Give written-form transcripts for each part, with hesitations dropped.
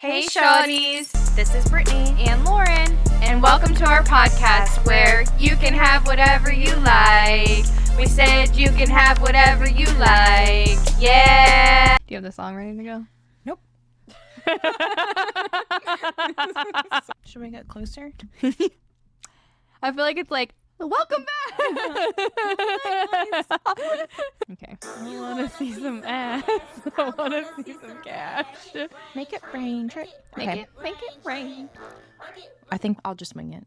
Hey Shawtys, this is Brittany and Lauren, and welcome to our podcast where you can have whatever you like. We said you can have whatever you like. Yeah. Do you have the song ready to go? Nope. Should we get closer? I feel like it's like, welcome back. Okay. I want to see some ass. I want to see some cash. Make it rain. Make it rain. I think I'll just wing it.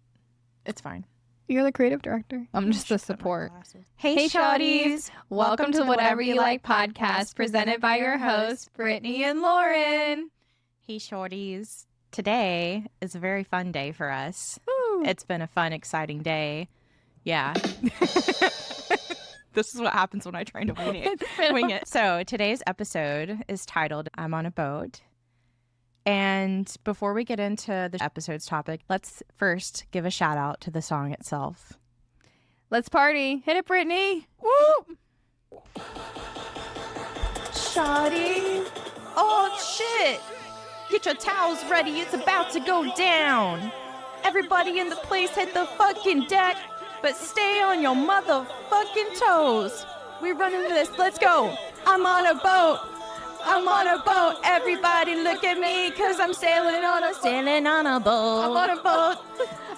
It's fine. You're the creative director. I'm just the support. Hey Shawtys. Welcome to Whatever You Like podcast presented by your hosts, Brittany and Lauren. Hey Shawtys. Today is a very fun day for us. Woo. It's been a fun, exciting day. Yeah. This is what happens when I try to wing it. So today's episode is titled I'm on a Boat. And before we get into the episode's topic, let's first give a shout out to the song itself. Let's party. Hit it, Brittany. Woo! Shawty. Oh, shit. Get your towels ready. It's about to go down. Everybody in the place hit the fucking deck, but stay on your motherfucking toes. We running this. Let's go. I'm on a boat. I'm on a boat. Everybody look at me, cause I'm sailing on a boat. I'm on a boat.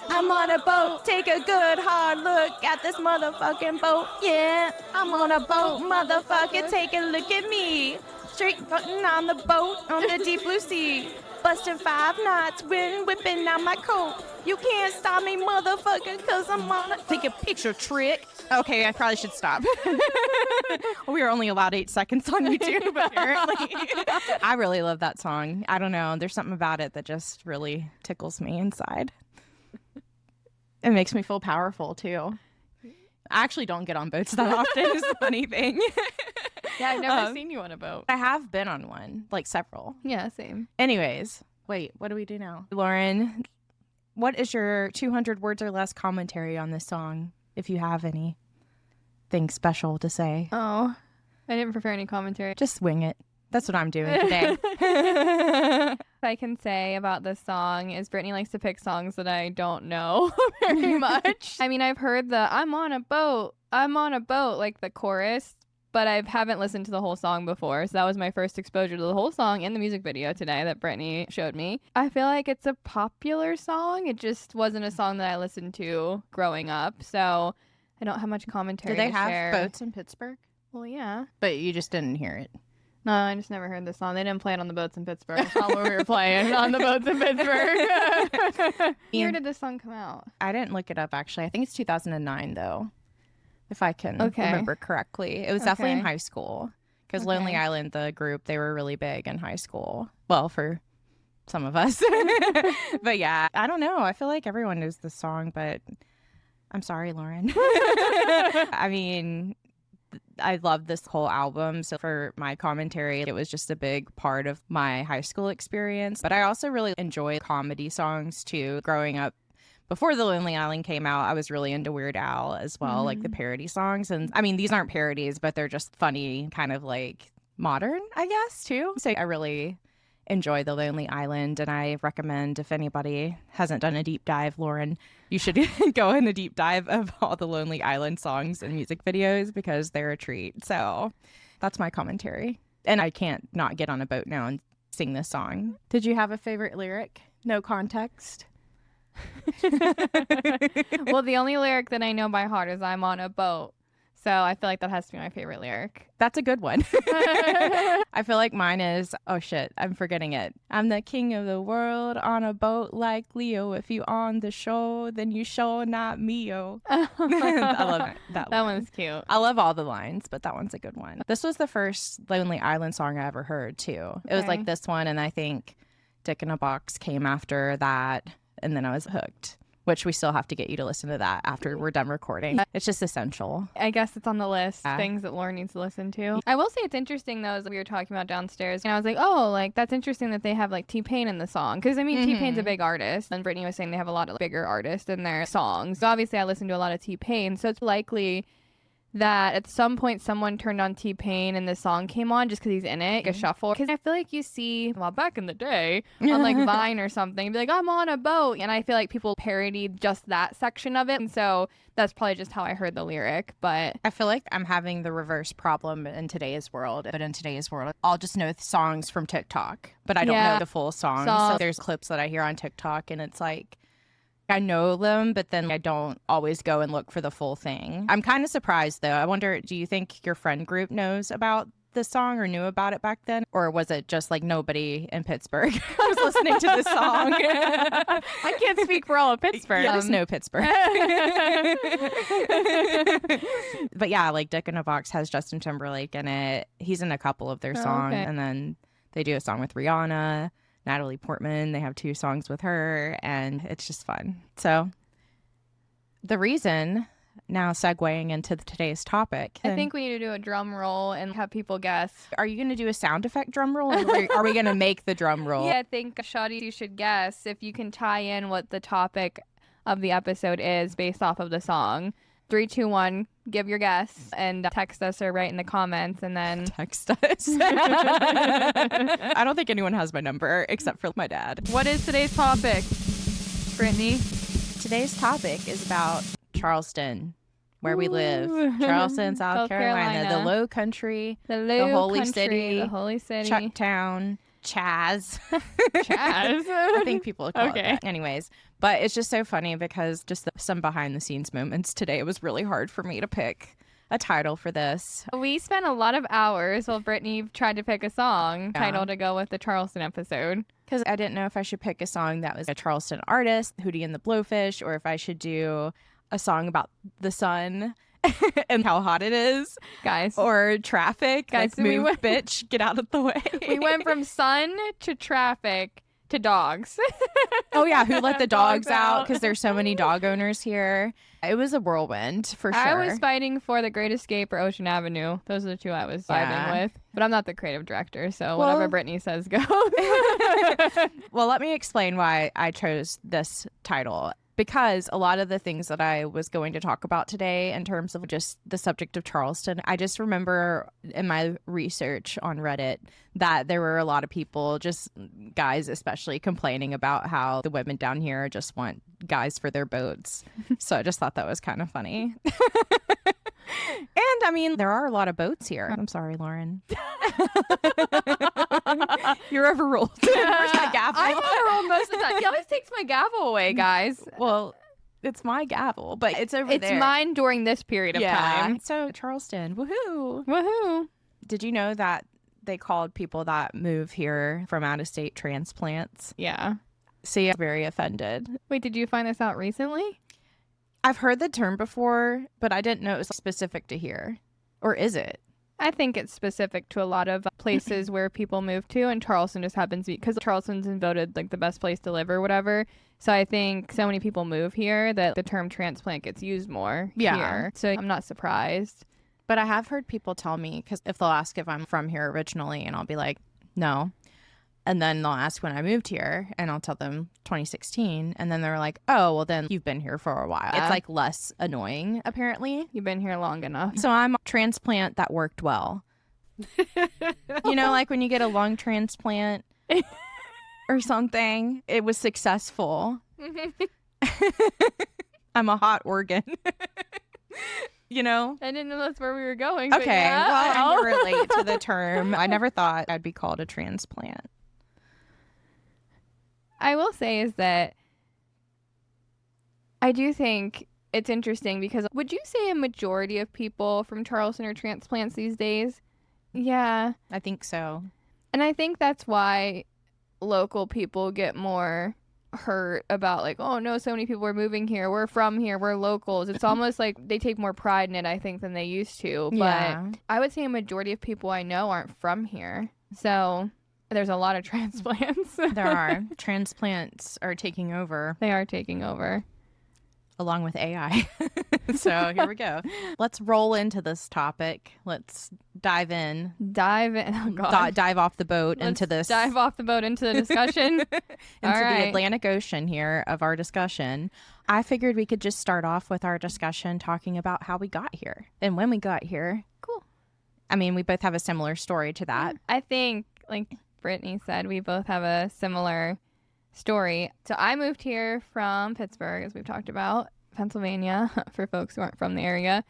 I'm on a boat. Take a good hard look at this motherfucking boat. Yeah, I'm on a boat, motherfucker. Take a look at me. Straight floating on the boat on the deep blue sea. Busting 5 knots, wind whipping out my coat. You can't stop me, motherfucker, cause I'm on a... Take a picture trick. Okay, I probably should stop. We are only allowed 8 seconds on YouTube, apparently. I really love that song. I don't know. There's something about it that just really tickles me inside. It makes me feel powerful, too. I actually don't get on boats that often is the funny thing. Yeah, I've never seen you on a boat. I have been on one, like several. Yeah, same. Anyways, wait, what do we do now? Lauren, what is your 200 words or less commentary on this song, if you have anything special to say? Oh, I didn't prepare any commentary. Just wing it. That's what I'm doing today. I can say about this song is Brittany likes to pick songs that I don't know very much. I mean, I've heard the I'm on a boat, like the chorus, but I haven't listened to the whole song before. So that was my first exposure to the whole song and the music video today that Brittany showed me. I feel like it's a popular song. It just wasn't a song that I listened to growing up. So I don't have much commentary Do they to have share. boats in Pittsburgh? Well, yeah. But you just didn't hear it. No, I just never heard this song. They didn't play it on the boats in Pittsburgh. That's not what we were playing on the boats in Pittsburgh. What year did this song come out? I didn't look it up, actually. I think it's 2009, though, if I can remember correctly. It was definitely in high school because Lonely Island, the group, they were really big in high school. Well, for some of us. But yeah, I don't know. I feel like everyone knows this song, but I'm sorry, Lauren. I mean... I love this whole album. So for my commentary, it was just a big part of my high school experience. But I also really enjoy comedy songs too. Growing up, before The Lonely Island came out, I was really into Weird Al as well, like the parody songs. And I mean, these aren't parodies, but they're just funny, kind of like modern, I guess, too. So I really enjoy The Lonely Island, and I recommend if anybody hasn't done a deep dive, Lauren, you should go in a deep dive of all the Lonely Island songs and music videos because they're a treat. So that's my commentary. And I can't not get on a boat now and sing this song. Did you have a favorite lyric? No context? Well, the only lyric that I know by heart is I'm on a boat. So I feel like that has to be my favorite lyric. That's a good one. I feel like mine is, oh shit, I'm forgetting it. I'm the king of the world on a boat like Leo. If you on the show, then you show not me-o. I love that That one's cute. I love all the lines, but that one's a good one. This was the first Lonely Island song I ever heard too. It was like this one, and I think Dick in a Box came after that, and then I was hooked. Which we still have to get you to listen to that after we're done recording. It's just essential. I guess it's on the list, things that Lauren needs to listen to. I will say it's interesting, though, as we were talking about downstairs. And I was like, oh, like, that's interesting that they have, like, T-Pain in the song. Because, I mean, T-Pain's a big artist. And Brittany was saying they have a lot of bigger artists in their songs. So, obviously, I listen to a lot of T-Pain. So, it's likely that at some point someone turned on T-Pain and the song came on just because he's in it, like a shuffle. Because I feel like you see, well, back in the day on like Vine or something, be like, I'm on a boat. And I feel like people parodied just that section of it. And so that's probably just how I heard the lyric. But I feel like I'm having the reverse problem in today's world. But in today's world, I'll just know songs from TikTok, but I don't know the full songs. So there's clips that I hear on TikTok and it's like, I know them, but then I don't always go and look for the full thing. I'm kind of surprised, though. I wonder, do you think your friend group knows about this song or knew about it back then? Or was it just like nobody in Pittsburgh was listening to this song? I can't speak for all of Pittsburgh. I just know Pittsburgh. But yeah, like Dick in a Box has Justin Timberlake in it. He's in a couple of their songs. Okay. And then they do a song with Rihanna. Natalie Portman, they have 2 songs with her, and it's just fun. So the reason, now segueing into today's topic. I think we need to do a drum roll and have people guess. Are you going to do a sound effect drum roll, or are we going to make the drum roll? Yeah, I think, Shawty, you should guess if you can tie in what the topic of the episode is based off of the song. 3, 2, 1, give your guess and text us or write in the comments and then text us. I don't think anyone has my number except for my dad. What is today's topic, Brittany? Today's topic is about Charleston, where we live. Charleston, South Carolina, the low country, the holy city, Chucktown, Chaz. Chaz. I think people call it that. Anyways, but it's just so funny because just some behind the scenes moments today. It was really hard for me to pick a title for this. We spent a lot of hours while Brittany tried to pick a song title to go with the Charleston episode. Because I didn't know if I should pick a song that was a Charleston artist, Hootie and the Blowfish, or if I should do a song about the sun and how hot it is, guys, or traffic. Guys, like, move, bitch, get out of the way. We went from sun to traffic to dogs. Oh yeah, who let the dogs out? Because there's so many dog owners here. It was a whirlwind for sure. I was fighting for The Great Escape or Ocean Avenue. Those are the 2 I was vibing with. But I'm not the creative director, so whatever Brittany says goes. Well, let me explain why I chose this title. Because a lot of the things that I was going to talk about today in terms of just the subject of Charleston, I just remember in my research on Reddit that there were a lot of people, just guys especially, complaining about how the women down here just want guys for their boats. So I just thought that was kind of funny. And I mean, there are a lot of boats here. I'm sorry, Lauren. You're overruled. Where's my gavel? I'm overruled most of the time. He always takes my gavel away, guys. Well, it's my gavel, but it's over there. It's mine during this period of time. So Charleston, woohoo. Woohoo. Did you know that they called people that move here from out of state transplants? Yeah. See, I'm very offended. Wait, did you find this out recently? I've heard the term before, but I didn't know it was specific to here. Or is it? I think it's specific to a lot of places where people move to, and Charleston just happens to be, because Charleston's been voted like the best place to live or whatever. So I think so many people move here that the term transplant gets used more here. So I'm not surprised. But I have heard people tell me, because if they'll ask if I'm from here originally, and I'll be like, no. And then they'll ask when I moved here, and I'll tell them 2016. And then they're like, oh, well, then you've been here for a while. It's like less annoying, apparently. You've been here long enough. So I'm a transplant that worked well. You know, like when you get a lung transplant or something, it was successful. I'm a hot organ. You know? I didn't know that's where we were going. Okay, well, I can relate to the term. I never thought I'd be called a transplant. I will say is that I do think it's interesting because would you say a majority of people from Charleston are transplants these days? Yeah. I think so. And I think that's why local people get more hurt about like, oh no, so many people are moving here. We're from here. We're locals. It's almost like they take more pride in it, I think, than they used to. Yeah. But I would say a majority of people I know aren't from here. So there's a lot of transplants. There are. Transplants are taking over. They are taking over. along with AI. So here we go. Let's roll into this topic. Let's dive in. Oh God. Dive off the boat Let's into this. dive off the boat into the discussion. Into the Atlantic Ocean here of our discussion. I figured we could just start off with our discussion talking about how we got here and when we got here. Cool. I mean, we both have a similar story to that. I think, like Brittany said, we both have a similar story. So I moved here from Pittsburgh, as we've talked about, Pennsylvania, for folks who aren't from the area.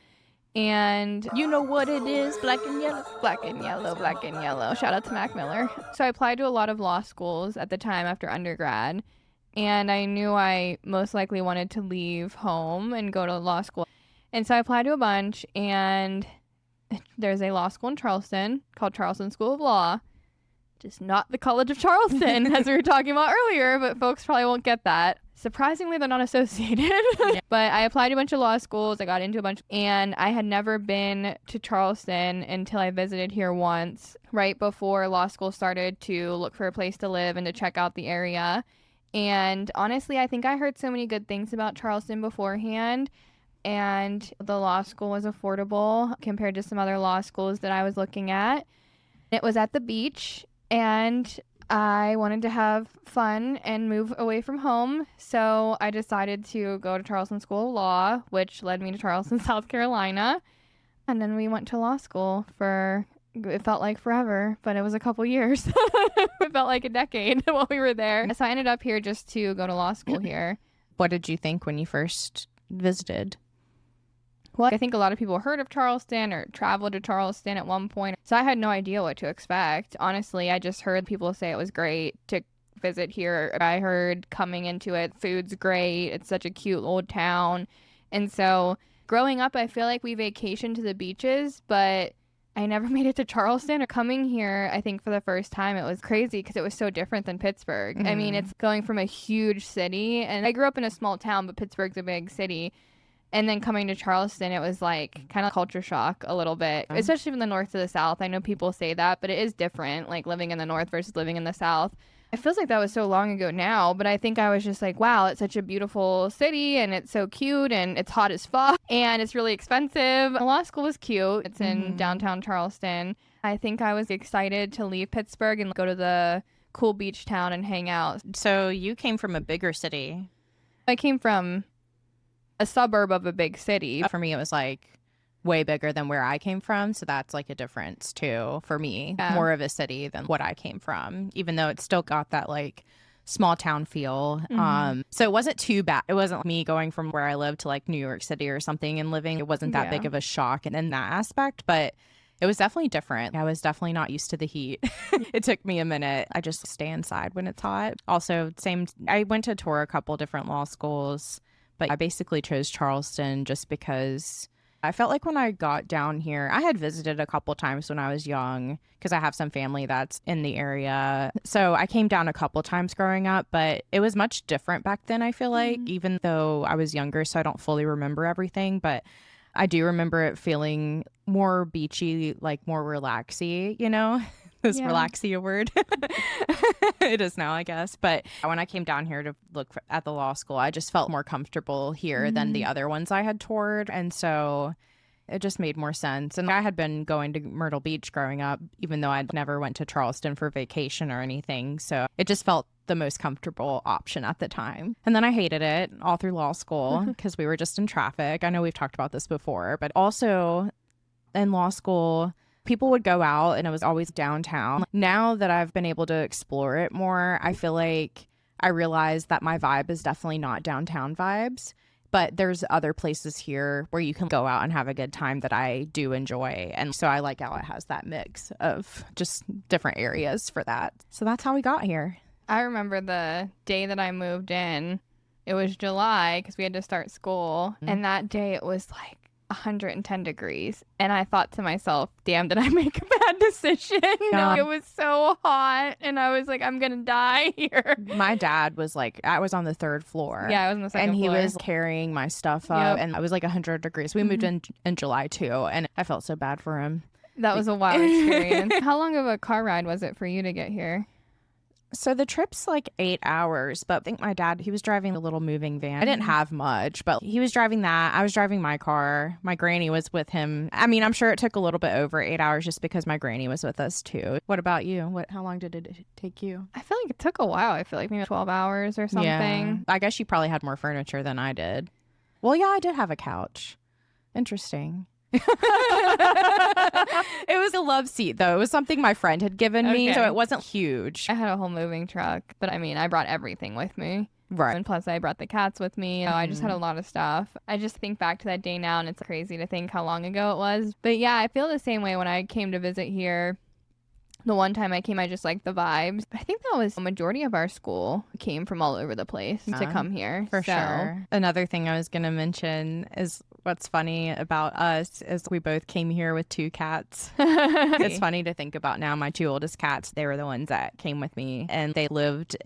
And you know what it is, black and yellow. Black and yellow, black and yellow. Shout out to Mac Miller. So I applied to a lot of law schools at the time after undergrad. And I knew I most likely wanted to leave home and go to law school. And so I applied to a bunch. And there's a law school in Charleston called Charleston School of Law. Just not the College of Charleston, as we were talking about earlier, but folks probably won't get that. Surprisingly, they're not associated. Yeah. But I applied to a bunch of law schools. I got into a bunch, and I had never been to Charleston until I visited here once, right before law school started, to look for a place to live and to check out the area. And honestly, I think I heard so many good things about Charleston beforehand. And the law school was affordable compared to some other law schools that I was looking at. It was at the beach. And I wanted to have fun and move away from home, so I decided to go to Charleston School of Law, which led me to Charleston, South Carolina. And then we went to law school for, it felt like forever, but it was a couple years. It felt like a decade while we were there. So I ended up here just to go to law school here. What did you think when you first visited? Well, I think a lot of people heard of Charleston or traveled to Charleston at one point. So I had no idea what to expect. Honestly, I just heard people say it was great to visit here. I heard coming into it, food's great. It's such a cute old town. And so growing up, I feel like we vacationed to the beaches, but I never made it to Charleston. Or coming here, I think for the first time, it was crazy because it was so different than Pittsburgh. I mean, it's going from a huge city, and I grew up in a small town, but Pittsburgh's a big city. And then coming to Charleston, it was like kind of culture shock a little bit, especially from the north to the south. I know people say that, but it is different, like living in the north versus living in the south. It feels like that was so long ago now, but I think I was just like, wow, it's such a beautiful city and it's so cute and it's hot as fuck and it's really expensive. The law school was cute. It's in downtown Charleston. I think I was excited to leave Pittsburgh and go to the cool beach town and hang out. So you came from a bigger city. I came from a suburb of a big city. For me, it was like way bigger than where I came from. So that's like a difference too for me. Yeah. More of a city than what I came from, even though it still got that like small town feel. So it wasn't too bad. It wasn't me going from where I lived to like New York City or something and living. It wasn't that big of a shock in that aspect, but it was definitely different. I was definitely not used to the heat. It took me a minute. I just stay inside when it's hot. Also, I went to tour a couple different law schools, but I basically chose Charleston just because I felt like when I got down here, I had visited a couple times when I was young because I have some family that's in the area. So I came down a couple times growing up, but it was much different back then, I feel like, even though I was younger, so I don't fully remember everything. But I do remember it feeling more beachy, like more relaxy, you know? Is relaxy a word? It is now, I guess. But when I came down here to look at the law school, I just felt more comfortable here than the other ones I had toured. And so it just made more sense. And I had been going to Myrtle Beach growing up, even though I'd never went to Charleston for vacation or anything. So it just felt the most comfortable option at the time. And then I hated it all through law school because we were just in traffic. I know we've talked about this before, but also in law school, people would go out and it was always downtown. Now that I've been able to explore it more, I feel like I realize that my vibe is definitely not downtown vibes, but there's other places here where you can go out and have a good time that I do enjoy. And so I like how it has that mix of just different areas for that. So that's how we got here. I remember the day that I moved in. It was July because we had to start school. And that day it was like 110 degrees, and I thought to myself, damn, did I make a bad decision? No, it was so hot and I was like, I'm gonna die here. My dad was like, I was on the third floor. Yeah, I was on the second floor. And he was carrying my stuff up, and I was like 100 degrees. We moved in July too, and I felt so bad for him. That was a wild experience. How long of a car ride was it for you to get here? So the trip's like 8 hours, but I think my dad, he was driving a little moving van. I didn't have much, but he was driving that. I was driving my car. My granny was with him. I mean, I'm sure it took a little bit over 8 hours just because my granny was with us too. What about you? How long did it take you? I feel like it took a while. I feel like maybe 12 hours or something. Yeah. I guess you probably had more furniture than I did. Well, yeah, I did have a couch. Interesting. It was a love seat though. It was something my friend had given me, so it wasn't huge. I had a whole moving truck, but I mean, I brought everything with me. Right. And plus I brought the cats with me. I just had a lot of stuff. I just think back to that day now and it's crazy to think how long ago it was. But yeah, I feel the same way when I came to visit here. The one time I came, I just liked the vibes. But I think that was a majority of our school came from all over the place to come here. For sure. Another thing I was going to mention is what's funny about us is we both came here with 2 cats. It's funny to think about now. My 2 oldest cats, they were the ones that came with me, and they lived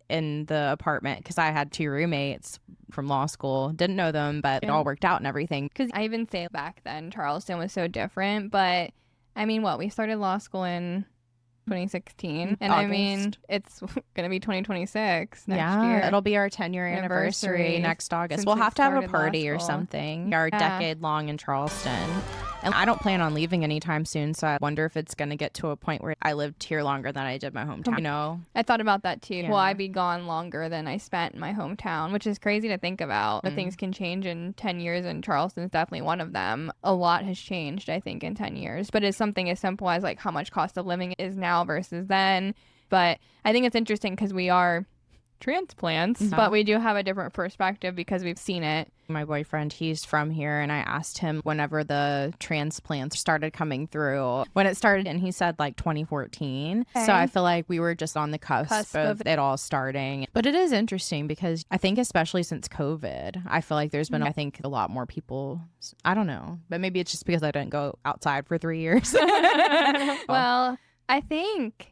in the apartment because I had 2 roommates from law school. Didn't know them, but it all worked out and everything. Because I even say back then, Charleston was so different. But I mean, we started law school in 2016, and August. I mean, it's gonna be 2026 next year. It'll be our 10-year anniversary next August. We'll have to have a party or something. Our decade long in Charleston, and I don't plan on leaving anytime soon, so I wonder if it's gonna get to a point where I lived here longer than I did my hometown. You know, I thought about that too. Yeah. Will I be gone longer than I spent in my hometown, which is crazy to think about. But things can change in 10 years, and Charleston is definitely one of them. A lot has changed, I think, in 10 years, but it's something as simple as like how much cost of living is now versus then. But I think it's interesting because we are transplants, but we do have a different perspective because we've seen it. My boyfriend, he's from here, and I asked him whenever the transplants started coming through, when it started, and he said like 2014. Okay. So I feel like we were just on the cusp of it all starting. But it is interesting because I think especially since COVID, I feel like there's been, I think, a lot more people, I don't know, but maybe it's just because I didn't go outside for 3 years. Well, I think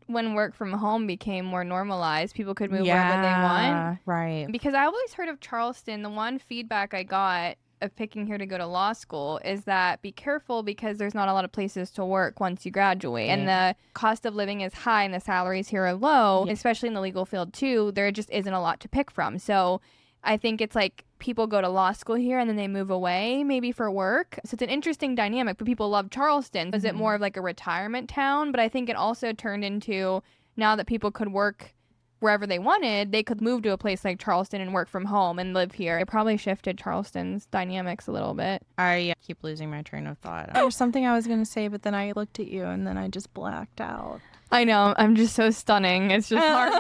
when work from home became more normalized, people could move wherever they want. Right. Because I always heard of Charleston, the one feedback I got of picking here to go to law school is that be careful because there's not a lot of places to work once you graduate. And the cost of living is high and the salaries here are low, especially in the legal field too. There just isn't a lot to pick from. So I think it's like people go to law school here and then they move away maybe for work. So it's an interesting dynamic, but people love Charleston. Is it more of like a retirement town? But I think it also turned into, now that people could work wherever they wanted, they could move to a place like Charleston and work from home and live here. It probably shifted Charleston's dynamics a little bit. I keep losing my train of thought. There was something I was going to say, but then I looked at you and then I just blacked out. I know. I'm just so stunning. It's just hard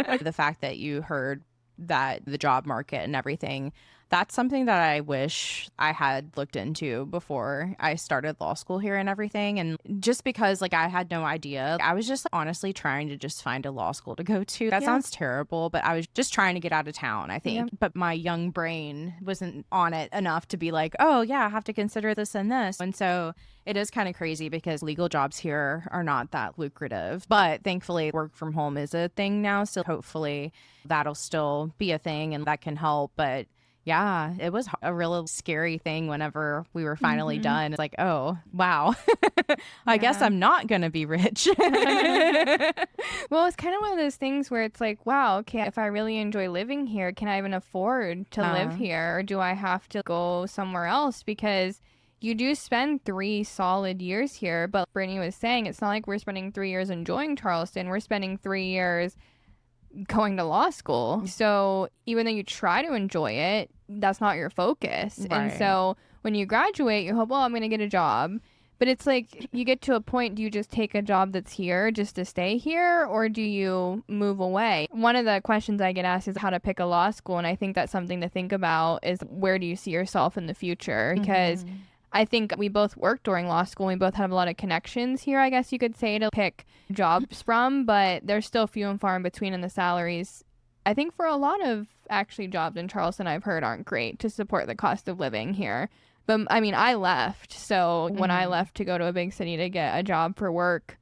to... The fact that you heard that the job market and everything, that's something that I wish I had looked into before I started law school here and everything. And just because like I had no idea, I was just honestly trying to just find a law school to go to. That sounds terrible, but I was just trying to get out of town, I think. But my young brain wasn't on it enough to be like, oh yeah, I have to consider this and this. And so it is kind of crazy because legal jobs here are not that lucrative. But thankfully, work from home is a thing now. So hopefully that'll still be a thing and that can help. But yeah, it was a real scary thing whenever we were finally done. It's like, oh, wow, I guess I'm not going to be rich. Well, it's kind of one of those things where it's like, wow, okay, if I really enjoy living here, can I even afford to live here? Or do I have to go somewhere else? Because you do spend 3 solid years here. But Brittany was saying, it's not like we're spending 3 years enjoying Charleston. We're spending 3 years going to law school. So even though you try to enjoy it, that's not your focus. Right. And so when you graduate, you hope, well, I'm going to get a job. But it's like you get to a point, do you just take a job that's here just to stay here, or do you move away? One of the questions I get asked is how to pick a law school. And I think that's something to think about is where do you see yourself in the future? Because I think we both worked during law school. We both have a lot of connections here, I guess you could say, to pick jobs from, but there's still few and far in between, and the salaries, I think for a lot of actually jobs in Charleston I've heard aren't great to support the cost of living here. But I mean, I left. So when I left to go to a big city to get a job for work,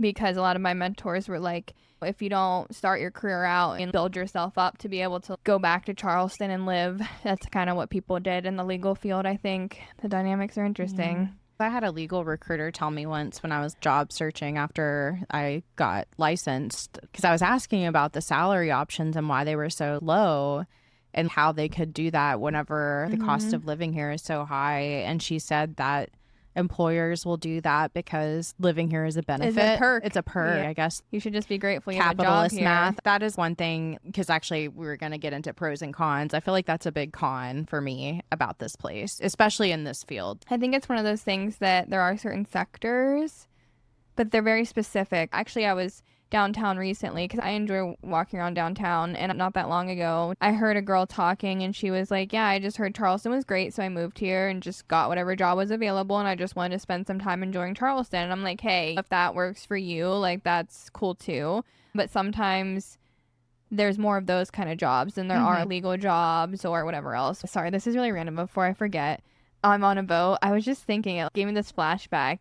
because a lot of my mentors were like, if you don't start your career out and build yourself up to be able to go back to Charleston and live, that's kind of what people did in the legal field. I think the dynamics are interesting. I had a legal recruiter tell me once when I was job searching after I got licensed, because I was asking about the salary options and why they were so low and how they could do that whenever the cost of living here is so high. And she said that employers will do that because living here is a benefit. It's a perk. It's a perk, Yeah. I guess. You should just be grateful you have a job Capitalist here. math. That is one thing, because actually we were going to get into pros and cons. I feel like that's a big con for me about this place, especially in this field. I think it's one of those things that there are certain sectors, but they're very specific. Actually, I was downtown recently because I enjoy walking around downtown, and not that long ago I heard a girl talking and she was like, yeah, I just heard Charleston was great, so I moved here and just got whatever job was available, and I just wanted to spend some time enjoying Charleston. And I'm like, hey, if that works for you, like, that's cool too. But sometimes there's more of those kind of jobs than there are legal jobs or whatever else. Sorry, this is really random. Before I forget, I'm on a boat. I was just thinking, it gave me this flashback.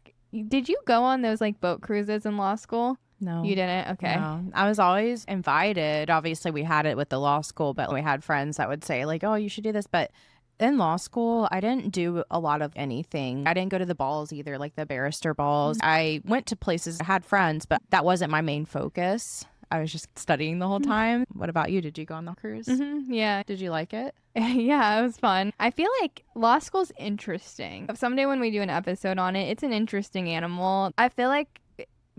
Did you go on those like boat cruises in law school? No. You didn't? Okay. No. I was always invited. Obviously, we had it with the law school, but we had friends that would say, like, oh, you should do this. But in law school, I didn't do a lot of anything. I didn't go to the balls either, like the barrister balls. I went to places, had friends, but that wasn't my main focus. I was just studying the whole time. What about you? Did you go on the cruise? Yeah. Did you like it? Yeah, it was fun. I feel like law school's interesting. Someday when we do an episode on it, it's an interesting animal. I feel like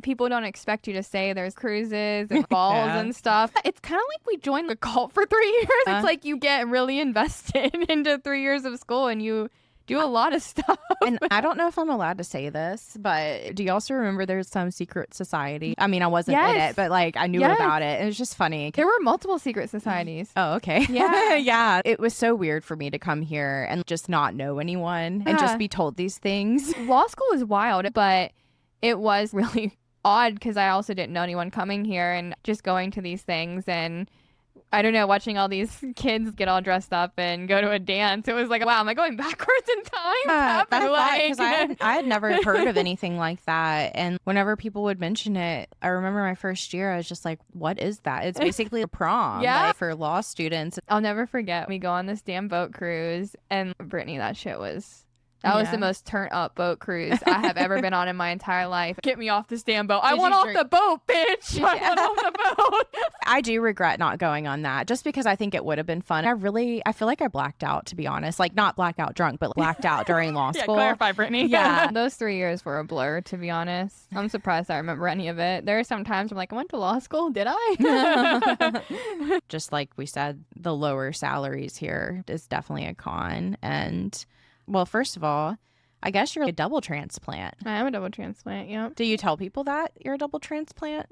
people don't expect you to say there's cruises and balls and stuff. It's kind of like we joined the cult for 3 years. It's like you get really invested into 3 years of school and you do a lot of stuff. And I don't know if I'm allowed to say this, but do you also remember there's some secret society? I mean, I wasn't in it, but like I knew about it. It was just funny. There were multiple secret societies. Oh, okay. Yeah. Yeah. It was so weird for me to come here and just not know anyone and just be told these things. Law school was wild, but it was really odd because I also didn't know anyone coming here and just going to these things and I don't know, watching all these kids get all dressed up and go to a dance. It was like, wow, am I going backwards in time? Because I had never heard of anything like that. And whenever people would mention it, I remember my first year, I was just like, what is that? It's basically a prom like, for law students. I'll never forget. We go on this damn boat cruise and Brittany, that shit was... That was the most turn up boat cruise I have ever been on in my entire life. Get me off this damn boat. I want off the boat, bitch. I want off the boat. I do regret not going on that just because I think it would have been fun. I feel like I blacked out, to be honest. Like not blackout drunk, but blacked out during law school. Clarify, Brittany. Yeah. Those 3 years were a blur, to be honest. I'm surprised I remember any of it. There are some times I'm like, I went to law school. Did I? Just like we said, the lower salaries here is definitely a con. And well, first of all, I guess you're a double transplant. I am a double transplant, yeah. Do you tell people that you're a double transplant?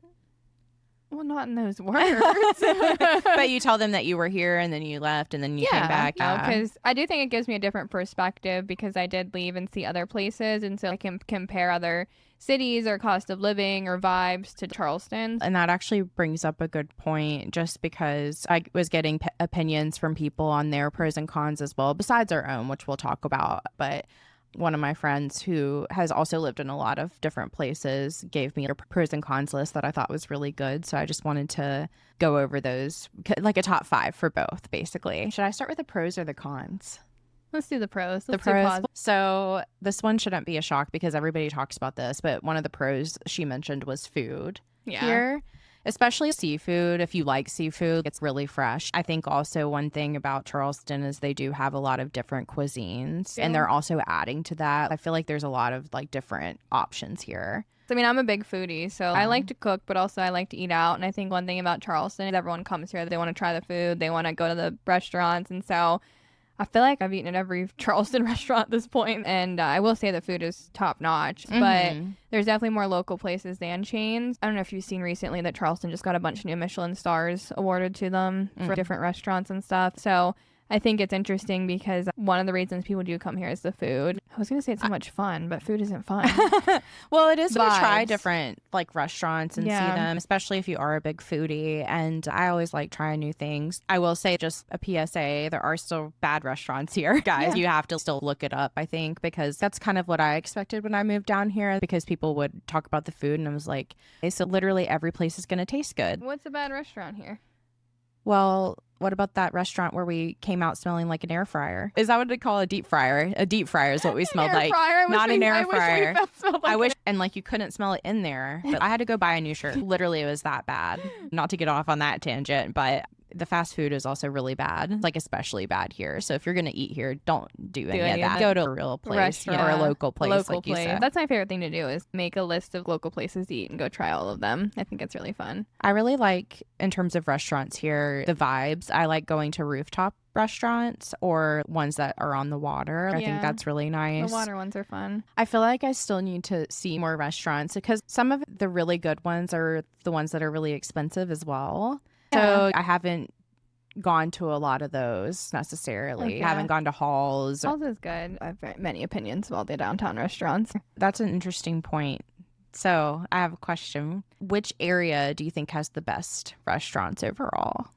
Well, not in those words. But you tell them that you were here and then you left and then you came back. Yeah, because I do think it gives me a different perspective because I did leave and see other places. And so I can compare other cities or cost of living or vibes to Charleston. And that actually brings up a good point just because I was getting opinions from people on their pros and cons as well, besides our own, which we'll talk about. But one of my friends who has also lived in a lot of different places gave me a pros and cons list that I thought was really good. So I just wanted to go over those, like a top 5 for both, basically. Should I start with the pros or the cons? Let's do the pros. The pros. So this one shouldn't be a shock because everybody talks about this, but one of the pros she mentioned was food here. Especially seafood. If you like seafood, it's really fresh. I think also one thing about Charleston is they do have a lot of different cuisines and they're also adding to that. I feel like there's a lot of like different options here. I mean, I'm a big foodie, so I like to cook, but also I like to eat out. And I think one thing about Charleston is everyone comes here, they want to try the food, they want to go to the restaurants. And so I feel like I've eaten at every Charleston restaurant at this point, and I will say the food is top notch, but there's definitely more local places than chains. I don't know if you've seen recently that Charleston just got a bunch of new Michelin stars awarded to them for different restaurants and stuff. So I think it's interesting because one of the reasons people do come here is the food. I was going to say it's so much fun, but food isn't fun. Well, it is to try different like restaurants and see them, especially if you are a big foodie. And I always like trying new things. I will say just a PSA, there are still bad restaurants here, guys. You have to still look it up, I think, because that's kind of what I expected when I moved down here because people would talk about the food and I was like, okay, so literally every place is going to taste good. What's a bad restaurant here? Well, what about that restaurant where we came out smelling like an air fryer? Is that what they call a deep fryer? A deep fryer is what we smelled like. Not an air fryer. I wish, and like you couldn't smell it in there, but I had to go buy a new shirt. Literally, it was that bad. Not to get off on that tangent, but the fast food is also really bad, like especially bad here. So if you're going to eat here, don't do any of that. Go to a real place or a local place, like you said. That's my favorite thing to do is make a list of local places to eat and go try all of them. I think it's really fun. I really like, in terms of restaurants here, the vibes. I like going to rooftop restaurants or ones that are on the water. I think that's really nice. The water ones are fun. I feel like I still need to see more restaurants because some of the really good ones are the ones that are really expensive as well. So I haven't gone to a lot of those necessarily. I haven't gone to Halls. Halls is good. I have very many opinions about the downtown restaurants. That's an interesting point. So I have a question. Which area do you think has the best restaurants overall?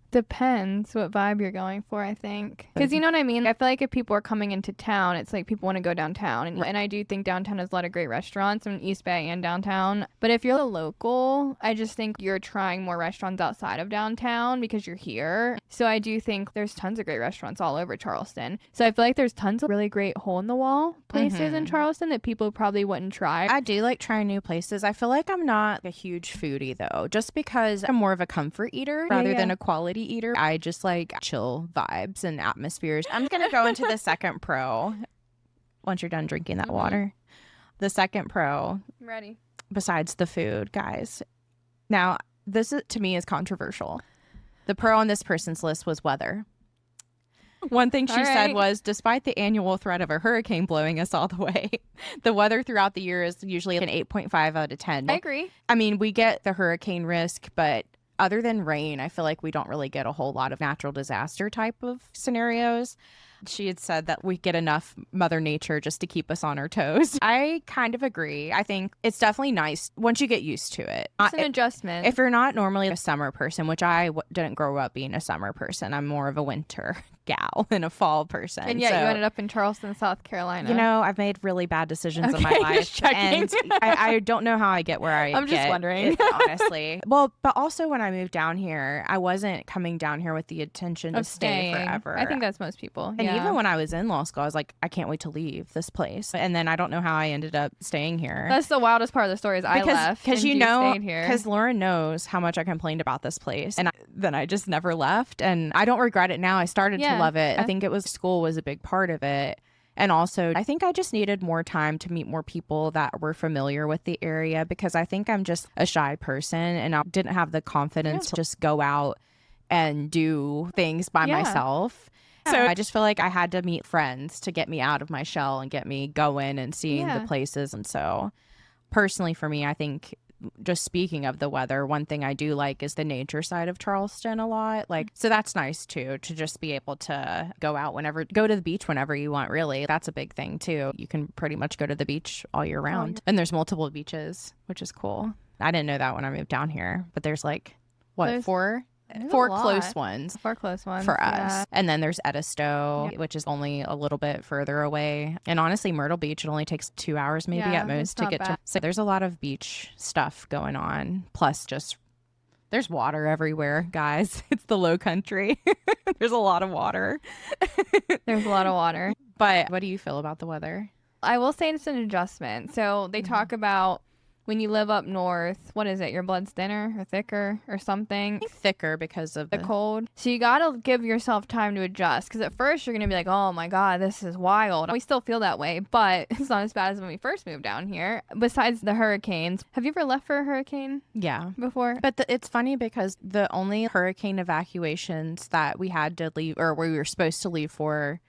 Depends what vibe you're going for, I think. Because you know what I mean? I feel like if people are coming into town, it's like people want to go downtown. And I do think downtown has a lot of great restaurants in East Bay and downtown. But if you're a local, I just think you're trying more restaurants outside of downtown because you're here. So I do think there's tons of great restaurants all over Charleston. So I feel like there's tons of really great hole-in-the-wall places in Charleston that people probably wouldn't try. I do like trying new places. I feel like I'm not a huge foodie, though, just because I'm more of a comfort eater rather than a quality eater. I just like chill vibes and atmospheres. I'm going to go into the second pro once you're done drinking that water. The second pro. I'm ready. Besides the food, guys. Now, this to me is controversial. The pro on this person's list was weather. One thing she said was, despite the annual threat of a hurricane blowing us all the way, the weather throughout the year is usually an 8.5 out of 10. I agree. I mean, we get the hurricane risk, but other than rain, I feel like we don't really get a whole lot of natural disaster type of scenarios. She had said that we get enough Mother Nature just to keep us on our toes. I kind of agree. I think it's definitely nice once you get used to it. It's an adjustment. If you're not normally a summer person, which I didn't grow up being a summer person, I'm more of a winter gal and a fall person. And yet you ended up in Charleston, South Carolina. You know, I've made really bad decisions in my life. And I don't know how I get where I'm just wondering. Honestly. Well, but also when I moved down here, I wasn't coming down here with the intention to stay forever. I think that's most people. And even when I was in law school, I was like, I can't wait to leave this place. And then I don't know how I ended up staying here. That's the wildest part of the story is I left. Because you know, because Lauren knows how much I complained about this place. And then I just never left. And I don't regret it now. I started to love it. I think it was school was a big part of it. And also, I think I just needed more time to meet more people that were familiar with the area because I think I'm just a shy person and I didn't have the confidence to just go out and do things by myself. So I just feel like I had to meet friends to get me out of my shell and get me going and seeing the places. And so personally for me, I think just speaking of the weather, one thing I do like is the nature side of Charleston a lot. Like, so that's nice too, to just be able to go to the beach whenever you want, really. That's a big thing too. You can pretty much go to the beach all year round. And there's multiple beaches, which is cool. I didn't know that when I moved down here, but there's like, four close ones. Four close ones for us. And then there's Edisto, which is only a little bit further away. And honestly, Myrtle Beach, it only takes 2 hours maybe at most to get to. So there's a lot of beach stuff going on. Plus just there's water everywhere, guys. It's the low country. There's a lot of water. There's a lot of water. But what do you feel about the weather? I will say it's an adjustment. So they talk about when you live up north, what is it? Your blood's thinner or thicker or something? Thicker because of the cold. So you got to give yourself time to adjust because at first you're going to be like, oh my God, this is wild. We still feel that way, but it's not as bad as when we first moved down here. Besides the hurricanes. Have you ever left for a hurricane? Yeah. Before? But it's funny because the only hurricane evacuations that we had to leave or we were supposed to leave for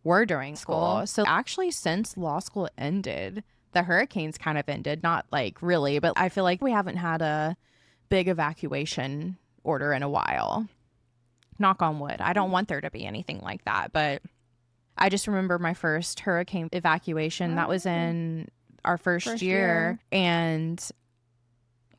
were during school. So actually since law school ended, the hurricanes kind of ended, not like really, but I feel like we haven't had a big evacuation order in a while. Knock on wood. I don't want there to be anything like that, but I just remember my first hurricane evacuation. That was in our first year, and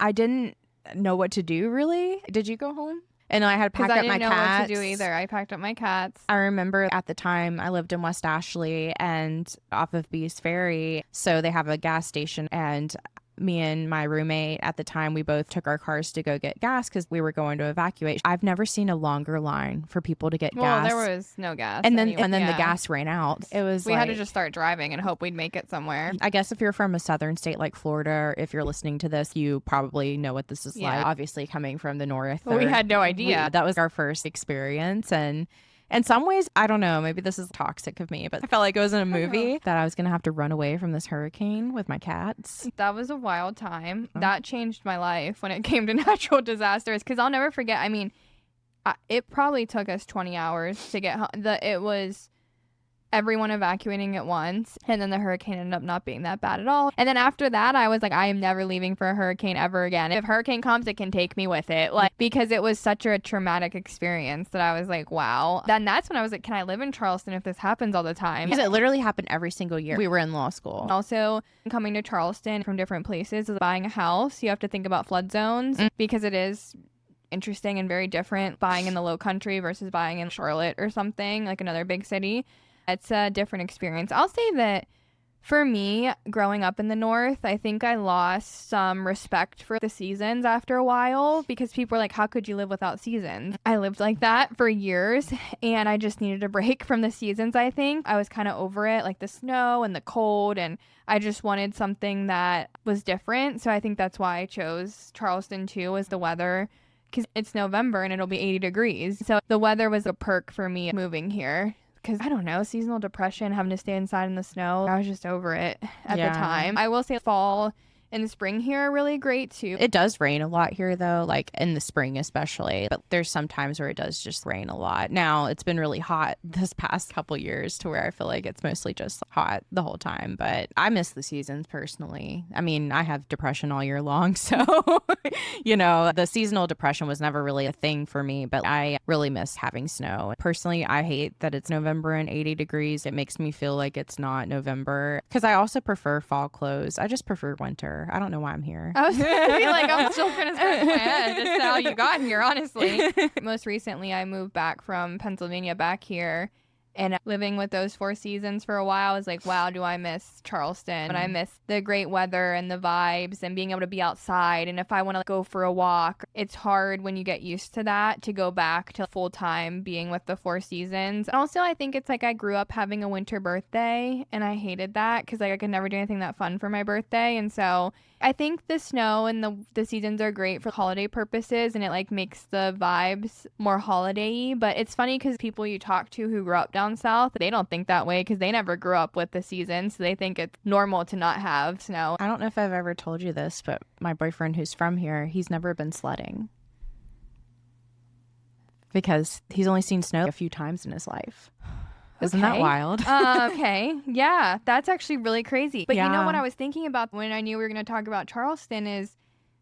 I didn't know what to do really. Did you go home? And I had packed up my cats. I didn't know what to do either. I packed up my cats. I remember at the time I lived in West Ashley and off of Bees Ferry. So they have a gas station and me and my roommate at the time, we both took our cars to go get gas because we were going to evacuate. I've never seen a longer line for people to get gas. Well, there was no gas. And then anyway. the Yeah. gas ran out. It was We had to just start driving and hope we'd make it somewhere. I guess if you're from a southern state like Florida, or if you're listening to this, you probably know what this is like. Obviously, coming from the north. We had no idea. That was our first experience. And in some ways, I don't know, maybe this is toxic of me, but I felt like it was in a movie that I was going to have to run away from this hurricane with my cats. That was a wild time. That changed my life when it came to natural disasters, because I'll never forget. I mean, it probably took us 20 hours to get home. It was everyone evacuating at once, and then the hurricane ended up not being that bad at all. And then after that, I was like, I am never leaving for a hurricane ever again. If hurricane comes, it can take me with it, like, because it was such a traumatic experience that I was like, wow. Then that's when I was like, can I live in Charleston if this happens all the time? Because it literally happened every single year we were in law school. Also, coming to Charleston from different places is buying a house. You have to think about flood zones because it is interesting and very different buying in the lowcountry versus buying in Charlotte or something, like another big city. It's a different experience. I'll say that for me, growing up in the North, I think I lost some respect for the seasons after a while, because people were like, how could you live without seasons? I lived like that for years, and I just needed a break from the seasons, I think. I was kind of over it, like the snow and the cold, and I just wanted something that was different. So I think that's why I chose Charleston too, as the weather, because it's November and it'll be 80 degrees. So the weather was a perk for me moving here. Because, I don't know, seasonal depression, having to stay inside in the snow, I was just over it at the time. I will say fall and the spring here are really great too. It does rain a lot here though, like in the spring especially, but there's some times where it does just rain a lot. Now it's been really hot this past couple years to where I feel like it's mostly just hot the whole time, but I miss the seasons personally. I mean, I have depression all year long, so you know, the seasonal depression was never really a thing for me, but I really miss having snow. Personally, I hate that it's November and 80 degrees. It makes me feel like it's not November, because I also prefer fall clothes. I just prefer winter. I don't know why I'm here. I was gonna be like, I'm still gonna scratch my head as to how you got here, honestly. Most recently, I moved back from Pennsylvania back here, and living with those 4 seasons for a while, I was like, wow, do I miss Charleston? And I miss the great weather and the vibes and being able to be outside. And if I want to go for a walk, it's hard when you get used to that to go back to full time being with the 4 seasons. And also, I think it's like I grew up having a winter birthday, and I hated that because like I could never do anything that fun for my birthday. And so I think the snow and the seasons are great for holiday purposes, and it like makes the vibes more holiday-y. But it's funny because people you talk to who grew up down south, they don't think that way because they never grew up with the seasons, so they think it's normal to not have snow. I don't know if I've ever told you this, but my boyfriend who's from here, he's never been sledding because he's only seen snow a few times in his life. Isn't that wild? Okay. Yeah, that's actually really crazy. But you know what Yeah. I was thinking about when I knew we were going to talk about Charleston is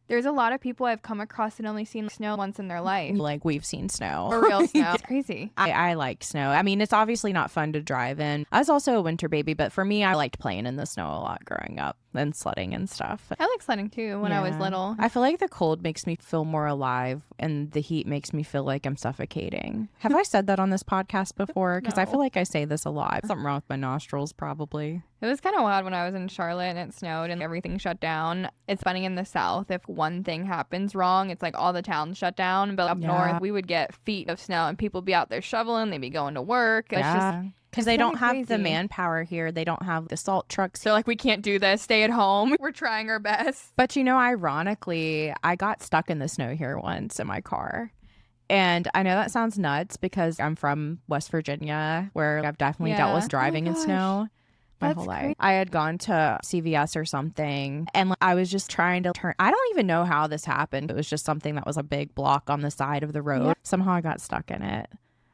there's a lot of people I've come across that only seen snow once in their life. Like we've seen snow. Or real snow. It's crazy. I like snow. I mean, it's obviously not fun to drive in. I was also a winter baby, but for me, I liked playing in the snow a lot growing up and sledding and stuff. I like sledding too when I was little. I feel like the cold makes me feel more alive and the heat makes me feel like I'm suffocating. Have I said that on this podcast before? Because I feel like I say this a lot. Something wrong with my nostrils, probably. It was kind of wild when I was in Charlotte and it snowed and everything shut down. It's funny in the South, if one thing happens wrong, it's like all the towns shut down. But up north, we would get feet of snow and people be out there shoveling. They'd be going to work. It's just because they don't have the crazy. manpower here. They don't have the salt trucks. So like, we can't do this. Stay at home. We're trying our best. But you know, ironically, I got stuck in the snow here once in my car. And I know that sounds nuts because I'm from West Virginia, where I've definitely dealt with driving in snow my whole life. I had gone to CVS or something, and I was just trying to turn. I don't even know how this happened. It was just something that was a big block on the side of the road. Somehow I got stuck in it.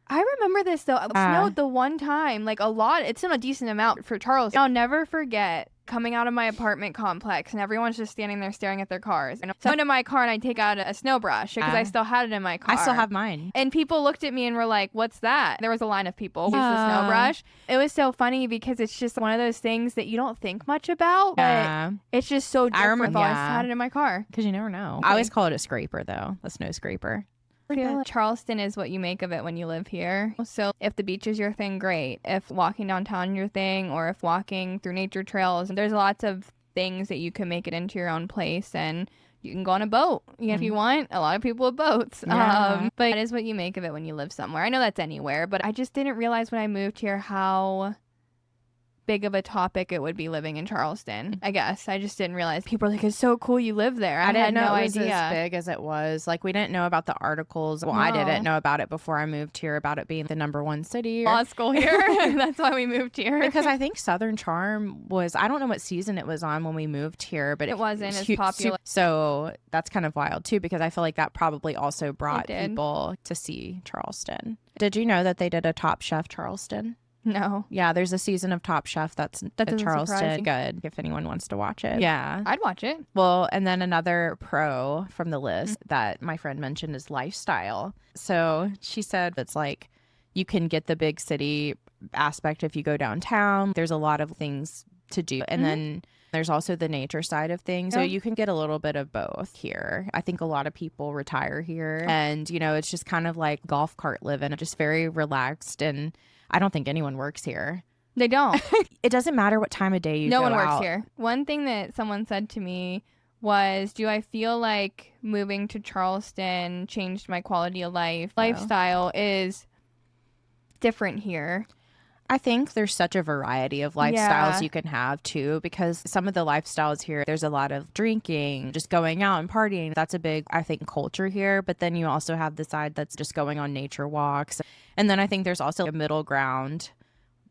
I remember this though. It snowed the one time, like a lot. It's in a decent amount for Charleston. I'll never forget coming out of my apartment complex and everyone's just standing there staring at their cars. And so into my car and I take out a snow brush because I still had it in my car. I still have mine. And people looked at me and were like, what's that? There was a line of people with the snow brush. It was so funny because it's just one of those things that you don't think much about, but it's just so different. I remember, I've always had it in my car. Because you never know. I always call it a scraper though, a snow scraper. I feel like Charleston is what you make of it when you live here. So if the beach is your thing, great. If walking downtown your thing, or if walking through nature trails, there's lots of things that you can make it into your own place, and you can go on a boat if you want. A lot of people have boats. Yeah. But it is what you make of it when you live somewhere. I know that's anywhere, but I just didn't realize when I moved here how big of a topic it would be living in Charleston. I guess I just didn't realize. People are like, it's so cool you live there. I didn't had know no it was idea. as big as it was. Like, we didn't know about the articles. Well, I didn't know about it before I moved here, about it being the #1 city. Law school here. That's why we moved here. Because I think Southern Charm was, I don't know what season it was on when we moved here, but it wasn't as huge, popular. So that's kind of wild too, because I feel like that probably also brought did. people to see Charleston. Did you know that they did a Top Chef Charleston? No. Yeah, there's a season of Top Chef that's That at doesn't Charleston. surprise me. Good if anyone wants to watch it. Yeah. I'd watch it. Well, and then another pro from the list that my friend mentioned is lifestyle. So she said it's like you can get the big city aspect if you go downtown. There's a lot of things to do. And then there's also the nature side of things. So you can get a little bit of both here. I think a lot of people retire here and, you know, it's just kind of like golf cart living, just very relaxed. And I don't think anyone works here. They don't. It doesn't matter what time of day you go No one works out. here. One thing that someone said to me was, do I feel like moving to Charleston changed my quality of life? Lifestyle is different here. I think there's such a variety of lifestyles you can have too, because some of the lifestyles here, there's a lot of drinking, just going out and partying. That's a big, I think, culture here. But then you also have the side that's just going on nature walks. And then I think there's also a middle ground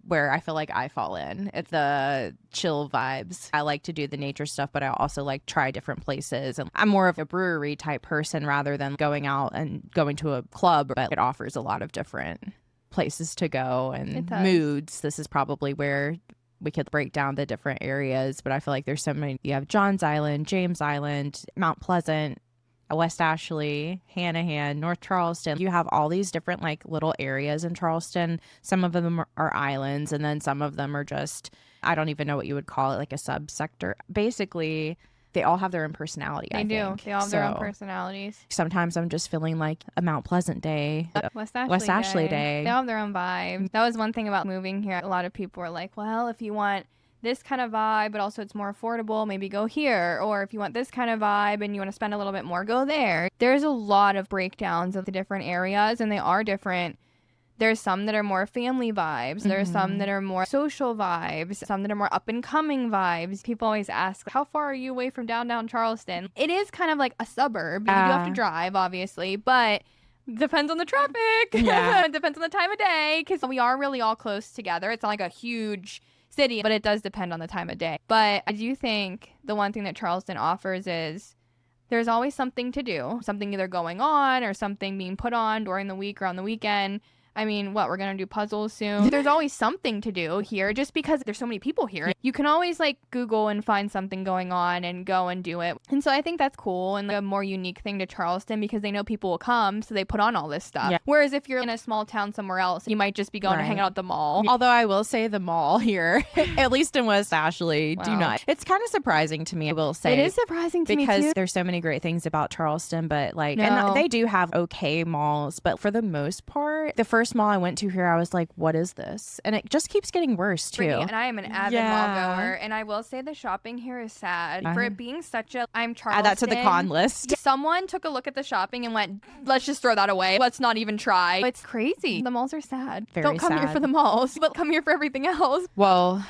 where I feel like I fall in. It's the chill vibes. I like to do the nature stuff, but I also like try different places. And I'm more of a brewery type person rather than going out and going to a club, but it offers a lot of different places to go and moods. This is probably where we could break down the different areas, but I feel like there's so many. You have Johns Island, James Island, Mount Pleasant, West Ashley, Hanahan, North Charleston. You have all these different like little areas in Charleston. Some of them are islands, and then some of them are just, I don't even know what you would call it, like a subsector. Basically, they all have their own personality. They do. They all have their own personalities. Sometimes I'm just feeling like a Mount Pleasant day, West Ashley day. They all have their own vibe. That was one thing about moving here. A lot of people were like, well, if you want this kind of vibe, but also it's more affordable, maybe go here. Or if you want this kind of vibe and you want to spend a little bit more, go there. There's a lot of breakdowns of the different areas, and they are different. There's some that are more family vibes. There's some that are more social vibes. Some that are more up and coming vibes. People always ask, how far are you away from downtown Charleston? It is kind of like a suburb. You do have to drive, obviously, but depends on the traffic. Yeah. It depends on the time of day, because we are really all close together. It's not like a huge city, but it does depend on the time of day. But I do think the one thing that Charleston offers is there's always something to do, something either going on or something being put on during the week or on the weekend. I mean, we're going to do puzzles soon. There's always something to do here just because there's so many people here. You can always like Google and find something going on and go and do it. And so I think that's cool and like, a more unique thing to Charleston because they know people will come, so they put on all this stuff. Yeah. Whereas if you're in a small town somewhere else, you might just be going to hang out at the mall. Although I will say the mall here, at least in West Ashley, do not. It's kind of surprising to me, I will say. It is surprising to me too. Because there's so many great things about Charleston, but like, and they do have okay malls, but for the most part, the first mall I went to here, I was like, what is this? And it just keeps getting worse too. Brittany, and I am an avid mall goer, and I will say the shopping here is sad. For it being such a, I'm Charleston. Add that to the con list. Someone took a look at the shopping and went, let's just throw that away. Let's not even try. It's crazy. The malls are sad. Don't come here for the malls, but come here for everything else. Well,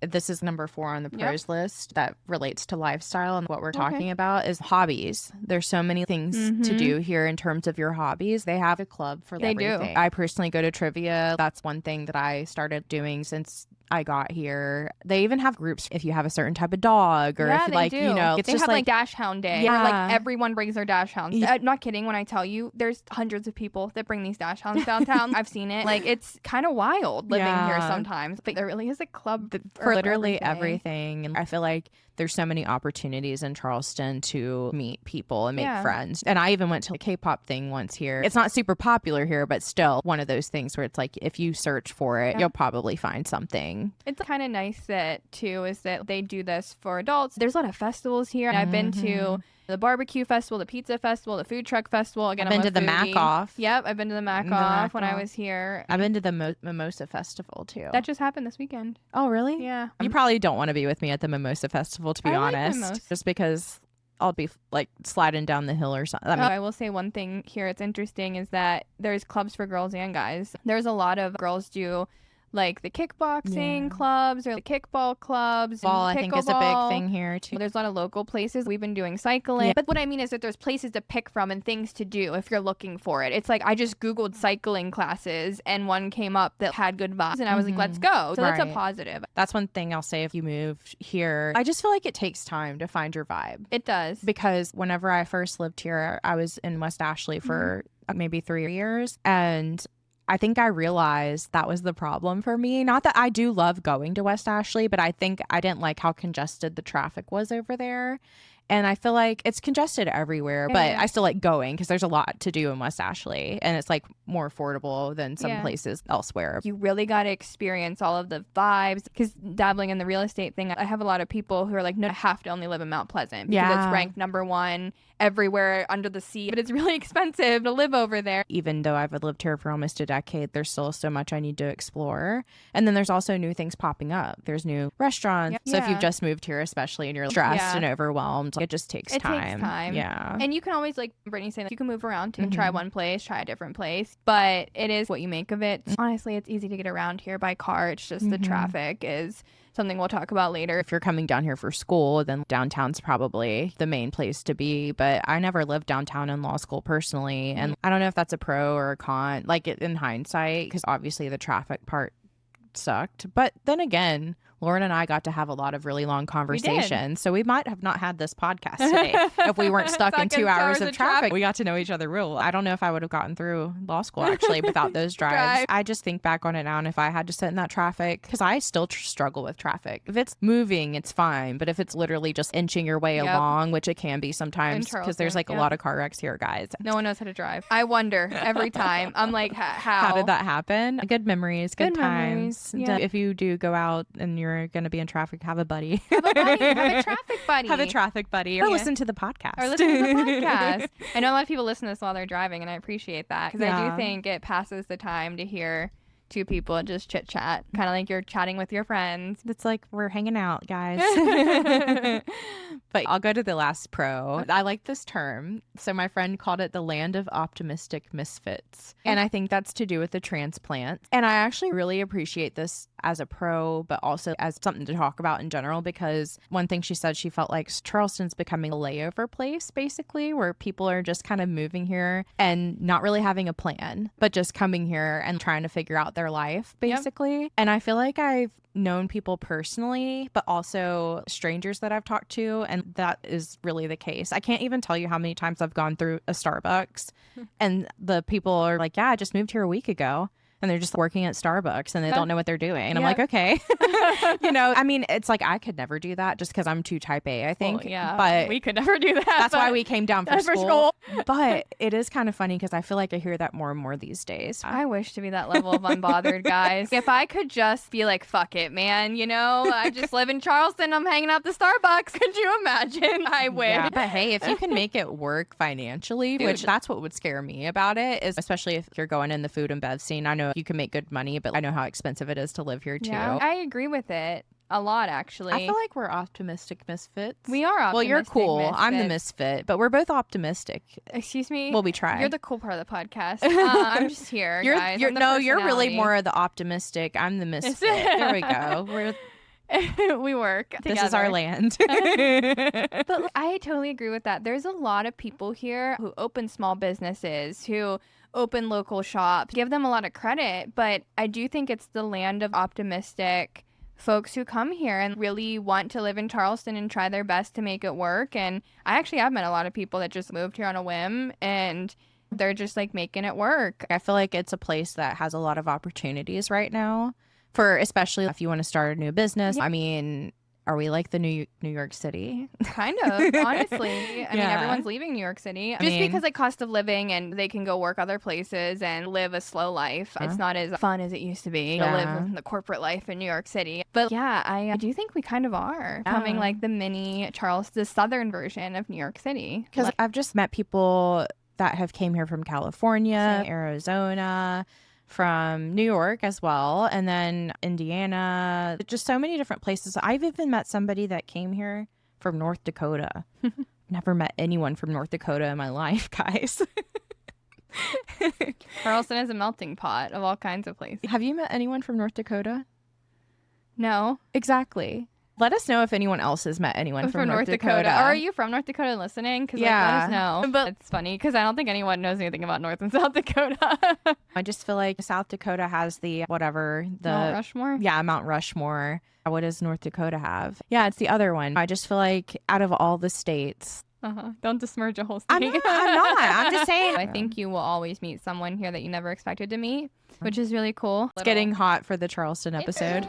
this is number 4 on the pros list that relates to lifestyle, and what we're talking about is hobbies. There's so many things to do here in terms of your hobbies. They have a club for everything. I personally go to trivia. That's one thing that I started doing since I got here. They even have groups if you have a certain type of dog, or if like, you know, it's they just have like Dash Hound Day. Yeah. Where, like everyone brings their Dash Hounds. I'm not kidding when I tell you there's hundreds of people that bring these Dash Hounds downtown. I've seen it. Like it's kind of wild living here sometimes. But there really is a club for literally everything. And I feel like there's so many opportunities in Charleston to meet people and make friends. And I even went to a K-pop thing once here. It's not super popular here, but still one of those things where it's like if you search for it, you'll probably find something. It's kind of nice that too is that they do this for adults. There's a lot of festivals here. I've been to the barbecue festival, the pizza festival, the food truck festival. Again, I've been I'm a to the foodie. Mac Off. Yep, I've been to the Mac Off when I was here. I've been to the Mimosa Festival too. That just happened this weekend. Oh, really? Yeah. You probably don't want to be with me at the Mimosa Festival, to be I like honest. Mimosa. Just because I'll be like sliding down the hill or something. I will say one thing here. It's interesting is that there's clubs for girls and guys. There's a lot of girls do like the kickboxing clubs or the kickball clubs. Ball, I and think, is a big pickleball. thing here too. There's a lot of local places. We've been doing cycling. Yeah. But what I mean is that there's places to pick from and things to do if you're looking for it. It's like I just Googled cycling classes and one came up that had good vibes and I was like, let's go. So that's a positive. That's one thing I'll say if you move here. I just feel like it takes time to find your vibe. It does. Because whenever I first lived here, I was in West Ashley for maybe 3 years. And I think I realized that was the problem for me. Not that I do love going to West Ashley, but I think I didn't like how congested the traffic was over there. And I feel like it's congested everywhere, but I still like going because there's a lot to do in West Ashley and it's like more affordable than some places elsewhere. You really got to experience all of the vibes because dabbling in the real estate thing, I have a lot of people who are like, no, I have to only live in Mount Pleasant because it's ranked #1 everywhere under the sea, but it's really expensive to live over there. Even though I've lived here for almost a decade, there's still so much I need to explore. And then there's also new things popping up. There's new restaurants. So if you've just moved here, especially, and you're stressed and overwhelmed, it just takes time. It takes time. Yeah. And you can always, like Brittany saying, you can move around too and try one place, try a different place, but it is what you make of it. Honestly, it's easy to get around here by car. It's just the traffic is something we'll talk about later. If you're coming down here for school, then downtown's probably the main place to be. But I never lived downtown in law school personally. And I don't know if that's a pro or a con, like in hindsight, because obviously the traffic part sucked. But then again, Lauren and I got to have a lot of really long conversations. So we might have not had this podcast today if we weren't stuck in 2 hours of traffic. We got to know each other real well. I don't know if I would have gotten through law school actually without those drives. I just think back on it now, and if I had to sit in that traffic, because I still struggle with traffic. If it's moving, it's fine. But if it's literally just inching your way along, which it can be sometimes because there's like a lot of car wrecks here, guys. No one knows how to drive. I wonder every time. I'm like, how did that happen? Good memories, good times. Yeah. If you do go out and you're going to be in traffic, have a buddy. Have a buddy. Have a traffic buddy. Have a traffic buddy. Or listen to the podcast. Or listen to the podcast. I know a lot of people listen to this while they're driving, and I appreciate that because I do think it passes the time to hear two people just chit chat, kind of like you're chatting with your friends. It's like we're hanging out, guys. But I'll go to the last pro. I like this term. So my friend called it the land of optimistic misfits. And I think that's to do with the transplant. And I actually really appreciate this as a pro, but also as something to talk about in general, because one thing she said, she felt like Charleston's becoming a layover place, basically, where people are just kind of moving here and not really having a plan, but just coming here and trying to figure out their life, basically. And I feel like I've known people personally, but also strangers that I've talked to, and that is really the case. I can't even tell you how many times I've gone through a Starbucks and the people are like, yeah, I just moved here a week ago. And they're just working at Starbucks and they don't know what they're doing. And I'm like, okay. You know, I mean, it's like I could never do that just because I'm too type A, I think. Well, but we could never do that. That's why we came down for school. But it is kind of funny because I feel like I hear that more and more these days. I wish to be that level of unbothered, guys. If I could just be like, fuck it, man. You know, I just live in Charleston. I'm hanging out the Starbucks. Could you imagine? I wish. Yeah, but hey, if you can make it work financially, which that's what would scare me about it, is especially if you're going in the food and bev scene. I know you can make good money, but I know how expensive it is to live here too. Yeah, I agree with it a lot, actually. I feel like we're optimistic misfits. We are optimistic. Well, you're cool. Misfits. I'm the misfit, but we're both optic. Excuse me? Well, we try. You're the cool part of the podcast. I'm just here, guys. You're really more of the optimistic. I'm the misfit. There we go. We work together. This is our land. But I totally agree with that. There's a lot of people here who open small businesses, who open local shops. Give them a lot of credit, but I do think it's the land of optimistic folks who come here and really want to live in Charleston and try their best to make it work. And I actually have met a lot of people that just moved here on a whim and they're just like making it work. I feel like it's a place that has a lot of opportunities right now, for especially if you want to start a new business. I mean, Are we like the New York City? Kind of, honestly. I mean, everyone's leaving New York City just because like cost of living and they can go work other places and live a slow life. It's not as fun as it used to be to live the corporate life in New York City. But yeah, I do think we kind of are becoming like the mini Charleston, the southern version of New York City. Because I've just met people that have came here from California, Arizona, from New York as well, and then Indiana, just so many different places. I've even met somebody that came here from North Dakota. Never met anyone from North Dakota in my life, guys. Charleston is a melting pot of all kinds of places. Have you met anyone from North Dakota? No. Exactly. Let us know if anyone else has met anyone from North Dakota. Or are you from North Dakota listening? Because let us know. But it's funny because I don't think anyone knows anything about North and South Dakota. I just feel like South Dakota has the Mount Rushmore? Yeah, Mount Rushmore. What does North Dakota have? Yeah, it's the other one. I just feel like out of all the states. Don't besmirch a whole state. I'm not. I'm just saying. I think you will always meet someone here that you never expected to meet, which is really cool. It's getting hot for the Charleston episode.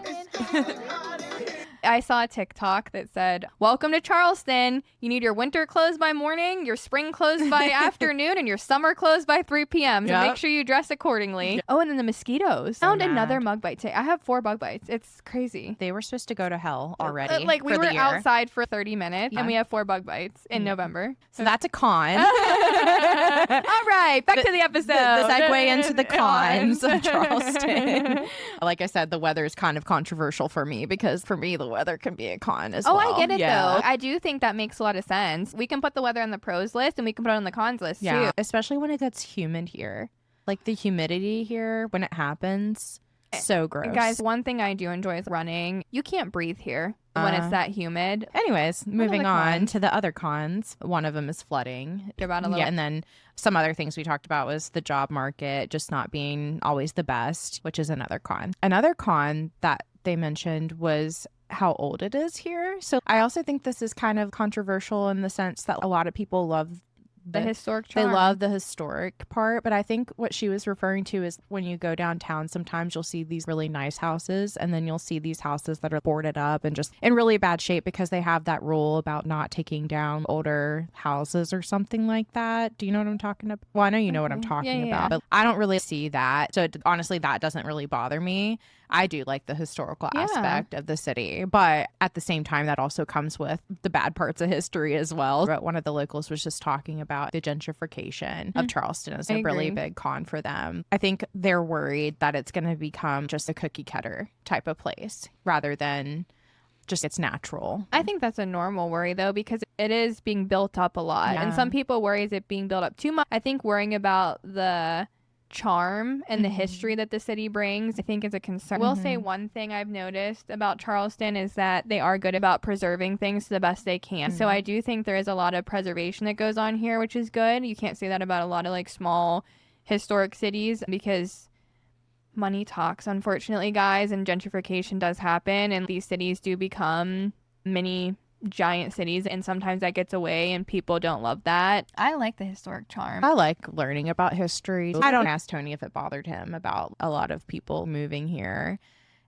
I saw a TikTok that said, welcome to Charleston. You need your winter clothes by morning, your spring clothes by afternoon, and your summer clothes by 3 p.m. So make sure you dress accordingly. Oh, and then the mosquitoes. Found another mug bite today. I have 4 bug bites. It's crazy. They were supposed to go to hell already. Like we were outside for 30 minutes and we have 4 bug bites in November. So that's a con. All right, back to the episode. The segue into the cons of Charleston. Like I said, the weather is kind of controversial for me because for me, the weather can be a con as well. I get it though. I do think that makes a lot of sense. We can put the weather on the pros list and we can put it on the cons list too. Especially when it gets humid here. Like the humidity here when it happens, so gross. Guys, one thing I do enjoy is running. You can't breathe here when it's that humid. Anyways, moving on to the other cons. One of them is flooding. And then some other things we talked about was the job market just not being always the best, which is another con. Another con that they mentioned was how old it is here. So I also think this is kind of controversial in the sense that a lot of people love the historic charm. They love the historic part, but I think what she was referring to is when you go downtown, sometimes you'll see these really nice houses and then you'll see these houses that are boarded up and just in really bad shape because they have that rule about not taking down older houses or something like that. Do you know what I'm talking about? Well, I know you know what I'm talking about, but I don't really see that. So honestly, that doesn't really bother me. I do like the historical aspect of the city, but at the same time, that also comes with the bad parts of history as well. But one of the locals was just talking about the gentrification of Charleston as a really big con for them. I think they're worried that it's going to become just a cookie cutter type of place rather than just it's natural. I think that's a normal worry though, because it is being built up a lot. And some people worry is it being built up too much. I think worrying about the charm and the history that the city brings, I think is a concern. I will say one thing I've noticed about Charleston is that they are good about preserving things to the best they can. So I do think there is a lot of preservation that goes on here, which is good. You can't say that about a lot of like small historic cities because money talks, unfortunately, guys, and gentrification does happen and these cities do become mini giant cities and sometimes that gets away and people don't love that. I like the historic charm. I like learning about history. I don't ask Tony if it bothered him about a lot of people moving here.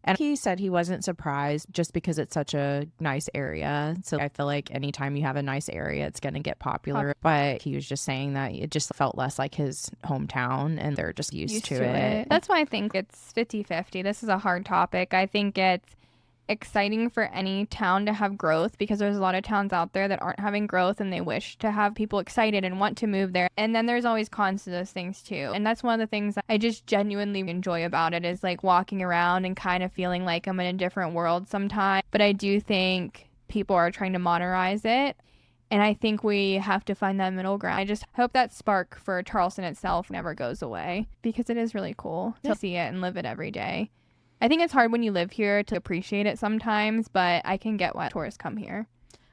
And he said he wasn't surprised just because it's such a nice area. So I feel like anytime you have a nice area, it's going to get popular. But he was just saying that it just felt less like his hometown and they're just used to it. That's why I think it's 50-50. This is a hard topic. I think it's exciting for any town to have growth because there's a lot of towns out there that aren't having growth and they wish to have people excited and want to move there. And then there's always cons to those things too. And that's one of the things that I just genuinely enjoy about it is like walking around and kind of feeling like I'm in a different world sometimes. But I do think people are trying to modernize it. And I think we have to find that middle ground. I just hope that spark for Charleston itself never goes away because it is really cool to see it and live it every day. I think it's hard when you live here to appreciate it sometimes, but I can get why tourists come here.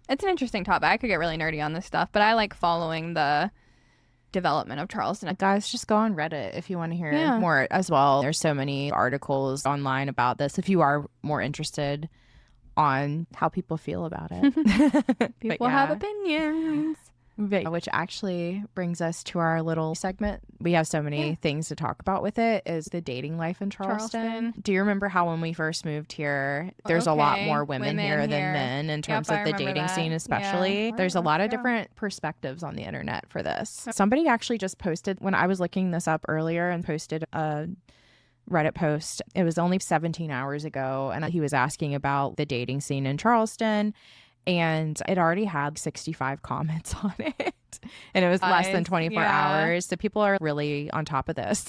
It's an interesting topic. I could get really nerdy on this stuff, but I like following the development of Charleston. Guys, just go on Reddit if you want to hear more as well. There's so many articles online about this if you are more interested on how people feel about it. People have opinions. Which actually brings us to our little segment. We have so many things to talk about with it, is the dating life in Charleston. Do you remember how when we first moved here, there's a lot more women here than men in terms of the dating scene especially? There's a lot of different perspectives on the internet for this. Somebody actually just posted, when I was looking this up earlier, and posted a Reddit post. It was only 17 hours ago, and he was asking about the dating scene in Charleston. And it already had 65 comments on it. And it was less than 24 hours. So people are really on top of this.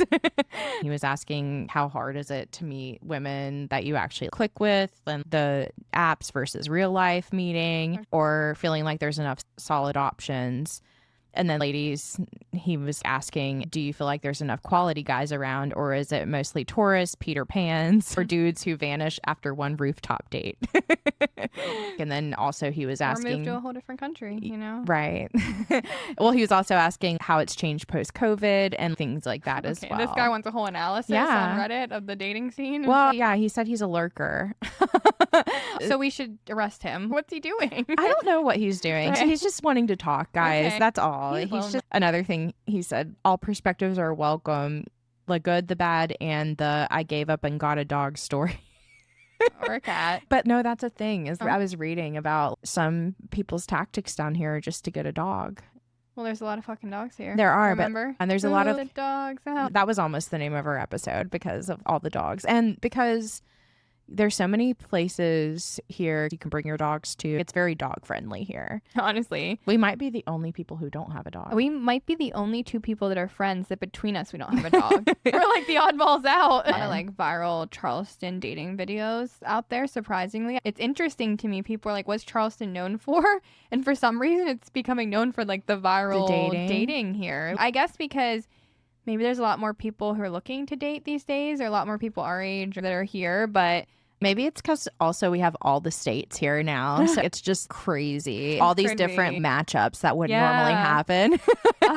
He was asking how hard is it to meet women that you actually click with, and the apps versus real life meeting, or feeling like there's enough solid options. And then ladies, he was asking, do you feel like there's enough quality guys around, or is it mostly tourists, Peter Pans, or dudes who vanish after one rooftop date? And then also he was asking, or move to a whole different country, you know? Right. Well, he was also asking how it's changed post-COVID and things like that as well. This guy wants a whole analysis on Reddit of the dating scene. Well, yeah, he said he's a lurker. So we should arrest him. What's he doing? I don't know what he's doing. So he's just wanting to talk, guys. That's all. He's just another thing. He said all perspectives are welcome, the good, the bad, and the I gave up and got a dog story. Or a cat. But no, that's a thing. I was reading about some people's tactics down here just to get a dog. Well, there's a lot of fucking dogs here. There are, remember? And there's a lot of the dogs out. That was almost the name of our episode because of all the dogs, and because there's so many places here you can bring your dogs to. It's very dog friendly here. Honestly, we might be the only people who don't have a dog. We might be the only two people that are friends that between us we don't have a dog. We're like the oddballs out. A lot of like viral Charleston dating videos out there. Surprisingly, it's interesting to me. People are like, "What's Charleston known for?" And for some reason, it's becoming known for like the viral dating here. I guess because maybe there's a lot more people who are looking to date these days, or a lot more people our age that are here, but. Maybe it's because also we have all the states here now. So it's just crazy. All these different matchups that would normally happen.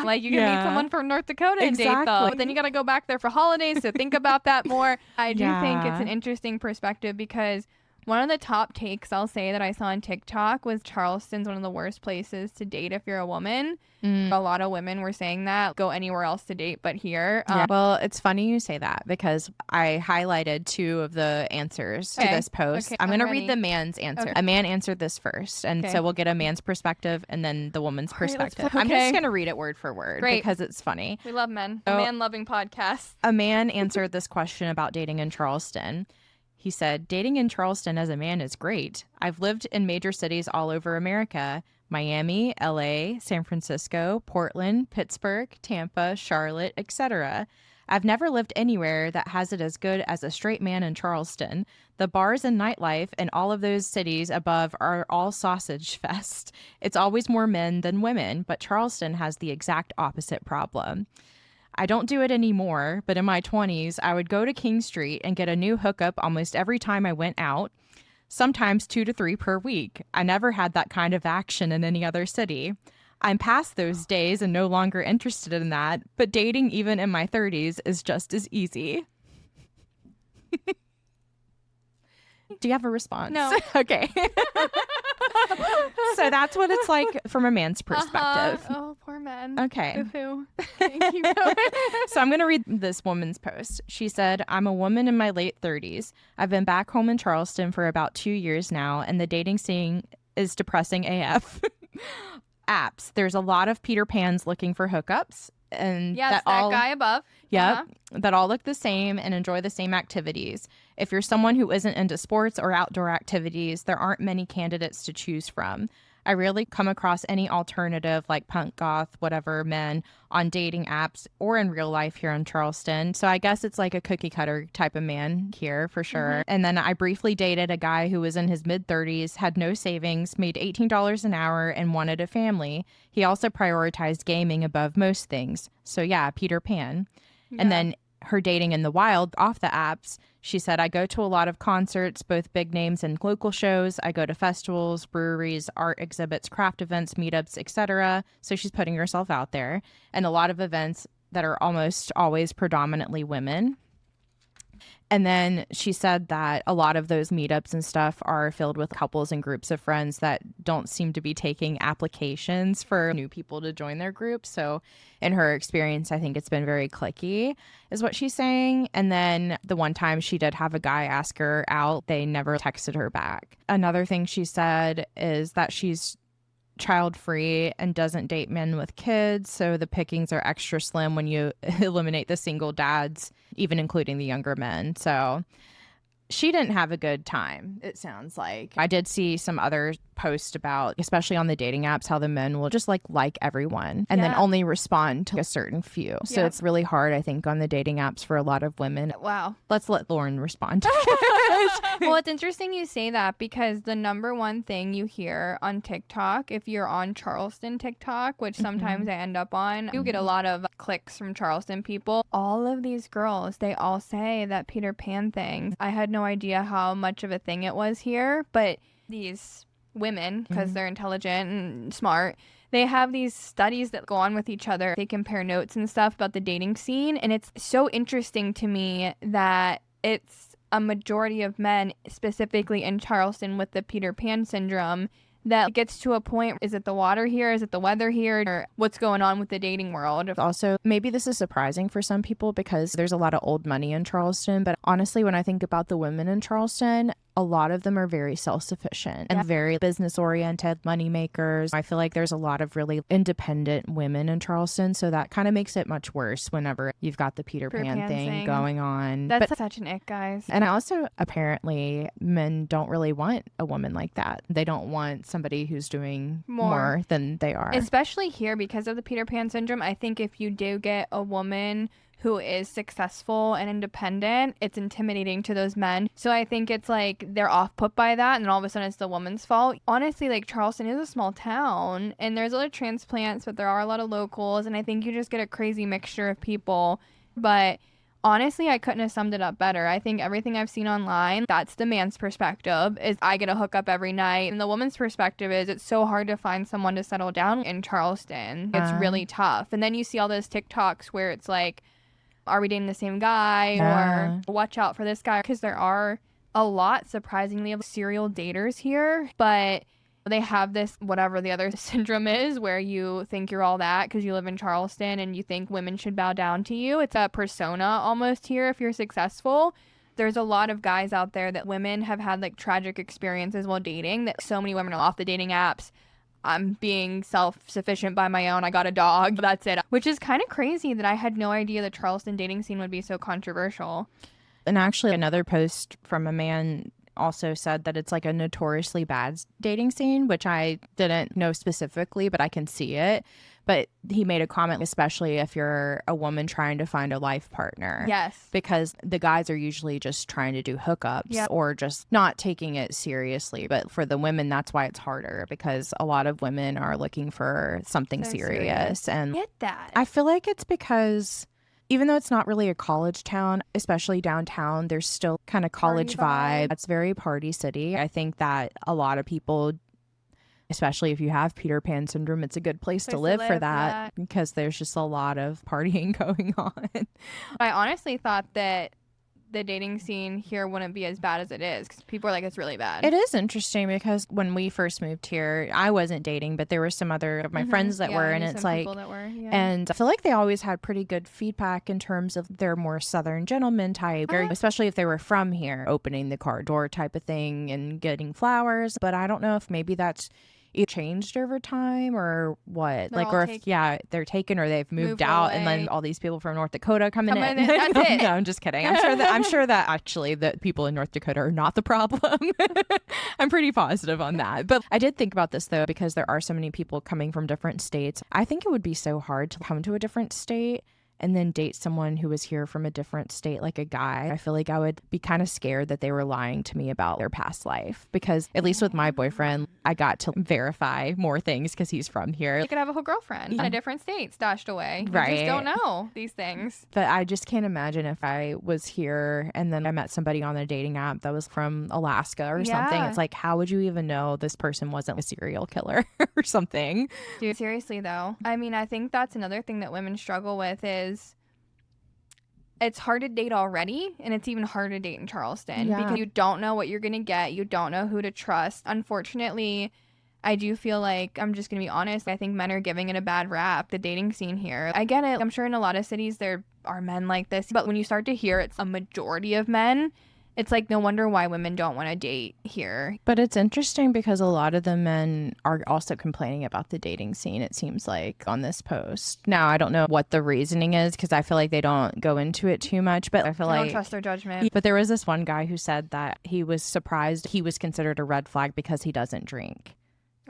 Like you can meet someone from North Dakota and date them. But then you got to go back there for holidays. So think about that more. I do think it's an interesting perspective because one of the top takes I'll say that I saw on TikTok was Charleston's one of the worst places to date if you're a woman. A lot of women were saying that. Go anywhere else to date but here. Well, it's funny you say that because I highlighted 2 of the answers to this post. I'm going to read the man's answer. A man answered this first. And so we'll get a man's perspective and then the woman's perspective. I'm just going to read it word for word because it's funny. We love men. A man-loving podcast. A man answered this question about dating in Charleston. He said, dating in Charleston as a man is great. I've lived in major cities all over America. Miami, LA, San Francisco, Portland, Pittsburgh, Tampa, Charlotte, etc. I've never lived anywhere that has it as good as a straight man in Charleston. The bars and nightlife in all of those cities above are all sausage fest. It's always more men than women, but Charleston has the exact opposite problem. I don't do it anymore, but in my 20s, I would go to King Street and get a new hookup almost every time I went out. Sometimes 2 to 3 per week. I never had that kind of action in any other city. I'm past those days and no longer interested in that, but dating even in my 30s is just as easy. Do you have a response? No. Okay. So that's what it's like from a man's perspective. Oh, poor man. Okay. Boo-hoo. Okay, keep going. So I'm going to read this woman's post. She said, I'm a woman in my late 30s. I've been back home in Charleston for about 2 years now, and the dating scene is depressing AF. Apps. There's a lot of Peter Pans looking for hookups. And that guy above. Yep. That all look the same and enjoy the same activities. If you're someone who isn't into sports or outdoor activities, there aren't many candidates to choose from. I rarely come across any alternative like punk, goth, whatever men on dating apps or in real life here in Charleston. So I guess it's like a cookie cutter type of man here for sure. And then I briefly dated a guy who was in his mid-30s, had no savings, made $18 an hour, and wanted a family. He also prioritized gaming above most things. So yeah, Peter Pan. Yeah. And then her dating in the wild off the apps, she said, I go to a lot of concerts, both big names and local shows. I go to festivals, breweries, art exhibits, craft events, meetups, etc. So she's putting herself out there. And a lot of events that are almost always predominantly women. And then she said that a lot of those meetups and stuff are filled with couples and groups of friends that don't seem to be taking applications for new people to join their group. So in her experience, I think it's been very cliquey, is what she's saying. And then the one time she did have a guy ask her out, they never texted her back. Another thing she said is that she's child free and doesn't date men with kids, so the pickings are extra slim when you eliminate the single dads, even including the younger men. So she didn't have a good time, it sounds like. I did see some other posts about, especially on the dating apps, how the men will just like everyone and then only respond to a certain few. So it's really hard, I think, on the dating apps for a lot of women. Wow. Let's let Lauren respond. Well, it's interesting you say that, because the number one thing you hear on TikTok, if you're on Charleston TikTok, which sometimes I end up on, you get a lot of clicks from Charleston people. All of these girls, they all say that Peter Pan thing. I had no idea how much of a thing it was here, but these women, because they're intelligent and smart, they have these studies that go on with each other. They compare notes and stuff about the dating scene, and it's so interesting to me that it's a majority of men, specifically in Charleston with the Peter Pan syndrome, that gets to a point, is it the water here? Is it the weather here? Or what's going on with the dating world? Also, maybe this is surprising for some people because there's a lot of old money in Charleston. But honestly, when I think about the women in Charleston, a lot of them are very self-sufficient and very business-oriented, money makers. I feel like there's a lot of really independent women in Charleston, so that kind of makes it much worse whenever you've got the Peter Pan thing going on. That's such an ick, guys. And also, apparently, men don't really want a woman like that. They don't want somebody who's doing more than they are. Especially here, because of the Peter Pan syndrome, I think if you do get a woman who is successful and independent, it's intimidating to those men. So I think it's like they're off put by that, and then all of a sudden it's the woman's fault. Honestly, like, Charleston is a small town and there's a lot of transplants, but there are a lot of locals, and I think you just get a crazy mixture of people. But honestly, I couldn't have summed it up better. I think everything I've seen online, that's the man's perspective, is I get a hookup every night. And the woman's perspective is it's so hard to find someone to settle down in Charleston. It's really tough. And then you see all those TikToks where it's like, are we dating the same guy? Or watch out for this guy. Because there are a lot, surprisingly, of serial daters here. But they have this, whatever the other syndrome is, where you think you're all that because you live in Charleston and you think women should bow down to you. It's a persona almost here if you're successful. There's a lot of guys out there that women have had like tragic experiences while dating, that so many women are off the dating apps. I'm being self-sufficient by my own. I got a dog. That's it. Which is kind of crazy that I had no idea the Charleston dating scene would be so controversial. And actually, another post from a man also said that it's like a notoriously bad dating scene, which I didn't know specifically, but I can see it. But he made a comment, especially if you're a woman trying to find a life partner. Yes. Because the guys are usually just trying to do hookups or just not taking it seriously. But for the women, that's why it's harder, because a lot of women are looking for something serious. And get that. I feel like it's because even though it's not really a college town, especially downtown, there's still kind of college vibe. It's very party city. I think that a lot of people, especially if you have Peter Pan syndrome, it's a good place to live for that because there's just a lot of partying going on. I honestly thought that the dating scene here wouldn't be as bad as it is, because people are like, it's really bad. It is interesting because when we first moved here, I wasn't dating, but there were some other of my friends that were, and it's like, and I feel like they always had pretty good feedback in terms of their more Southern gentleman type, especially if they were from here, opening the car door type of thing and getting flowers. But I don't know if maybe that's it changed over time or what, or if they're taken or they've moved out away. And then all these people from North Dakota coming in. That's it. No, I'm just kidding. I'm sure that actually the people in North Dakota are not the problem. I'm pretty positive on that. But I did think about this though, because there are so many people coming from different states. I think it would be so hard to come to a different state and then date someone who was here from a different state, like a guy. I feel like I would be kind of scared that they were lying to me about their past life, because at least with my boyfriend, I got to verify more things because he's from here. You could have a whole girlfriend in a different state stashed away. You just don't know these things. But I just can't imagine if I was here and then I met somebody on a dating app that was from Alaska or something. It's like, how would you even know this person wasn't a serial killer or something? Dude, seriously though. I mean, I think that's another thing that women struggle with is it's hard to date already, and it's even harder to date in Charleston because you don't know what you're going to get. You don't know who to trust. Unfortunately, I do feel like, I'm just going to be honest, I think men are giving it a bad rap, the dating scene here. I get it. I'm sure in a lot of cities there are men like this, but when you start to hear it's a majority of men, it's like no wonder why women don't want to date here. But it's interesting because a lot of the men are also complaining about the dating scene, it seems like, on this post. Now, I don't know what the reasoning is because I feel like they don't go into it too much, but I feel I like... don't trust their judgment. But there was this one guy who said that he was surprised he was considered a red flag because he doesn't drink.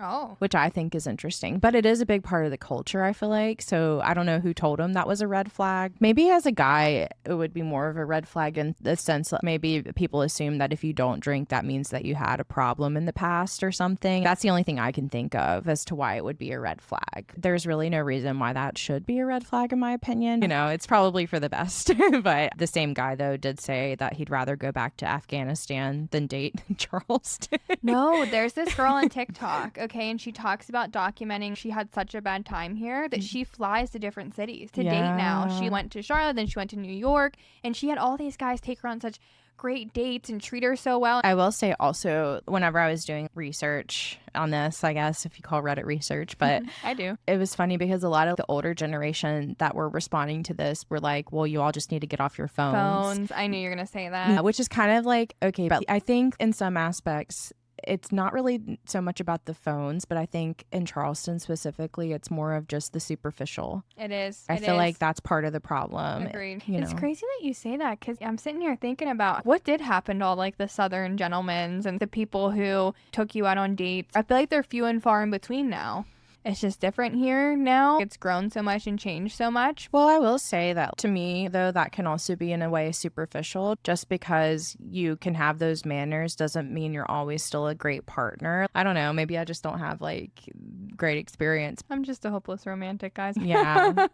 Oh. Which I think is interesting. But it is a big part of the culture, I feel like. So I don't know who told him that was a red flag. Maybe as a guy, it would be more of a red flag in the sense that maybe people assume that if you don't drink, that means that you had a problem in the past or something. That's the only thing I can think of as to why it would be a red flag. There's really no reason why that should be a red flag, in my opinion. You know, it's probably for the best. But the same guy, though, did say that he'd rather go back to Afghanistan than date Charleston. No, there's this girl on TikTok, okay, and she talks about documenting she had such a bad time here that she flies to different cities to date now. She went to Charlotte, then she went to New York, and she had all these guys take her on such great dates and treat her so well. I will say also, whenever I was doing research on this, I guess if you call Reddit research, but I do. It was funny because a lot of the older generation that were responding to this were like, well, you all just need to get off your phones. I knew you were going to say that. Yeah, which is kind of like, okay, but I think in some aspects, it's not really so much about the phones, but I think in Charleston specifically, it's more of just the superficial. It is. I feel like that's part of the problem. Agreed. You It's know? crazy that you say that because I'm sitting here thinking about what did happen to all like the Southern gentlemen and the people who took you out on dates. I feel like they're few and far in between now. It's just different here now. It's grown so much and changed so much. Well, I will say that to me, though, that can also be in a way superficial. Just because you can have those manners doesn't mean you're always still a great partner. I don't know. Maybe I just don't have like great experience. I'm just a hopeless romantic, guys. Yeah.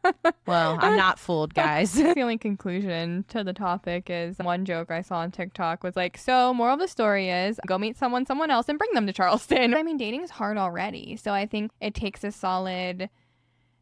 Well, I'm not fooled, guys. The only conclusion to the topic is one joke I saw on TikTok was like, so moral of the story is go meet someone else and bring them to Charleston. I mean, dating is hard already. So I think it takes a solid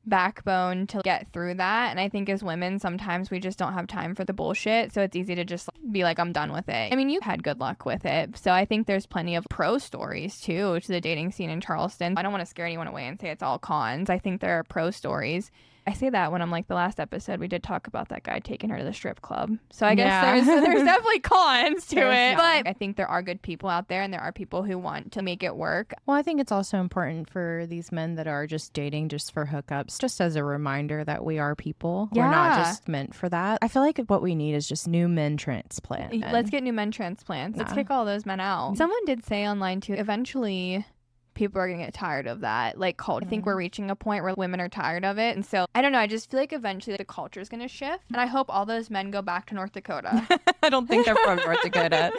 backbone to get through that. And I think as women, sometimes we just don't have time for the bullshit. So it's easy to just be like, I'm done with it. I mean, you've had good luck with it. So I think there's plenty of pro stories too to the dating scene in Charleston. I don't want to scare anyone away and say it's all cons. I think there are pro stories. I say that when I'm like, the last episode we did talk about that guy taking her to the strip club. So I guess there's definitely cons to it. But I think there are good people out there and there are people who want to make it work. Well, I think it's also important for these men that are just dating just for hookups, just as a reminder that we are people. Yeah. We're not just meant for that. I feel like what we need is just new men transplant. Let's get new men transplants. Let's kick all those men out. Someone did say online too, eventually people are going to get tired of that, like, culture. I think we're reaching a point where women are tired of it. And so, I don't know, I just feel like eventually the culture is going to shift. And I hope all those men go back to North Dakota. I don't think they're from North Dakota.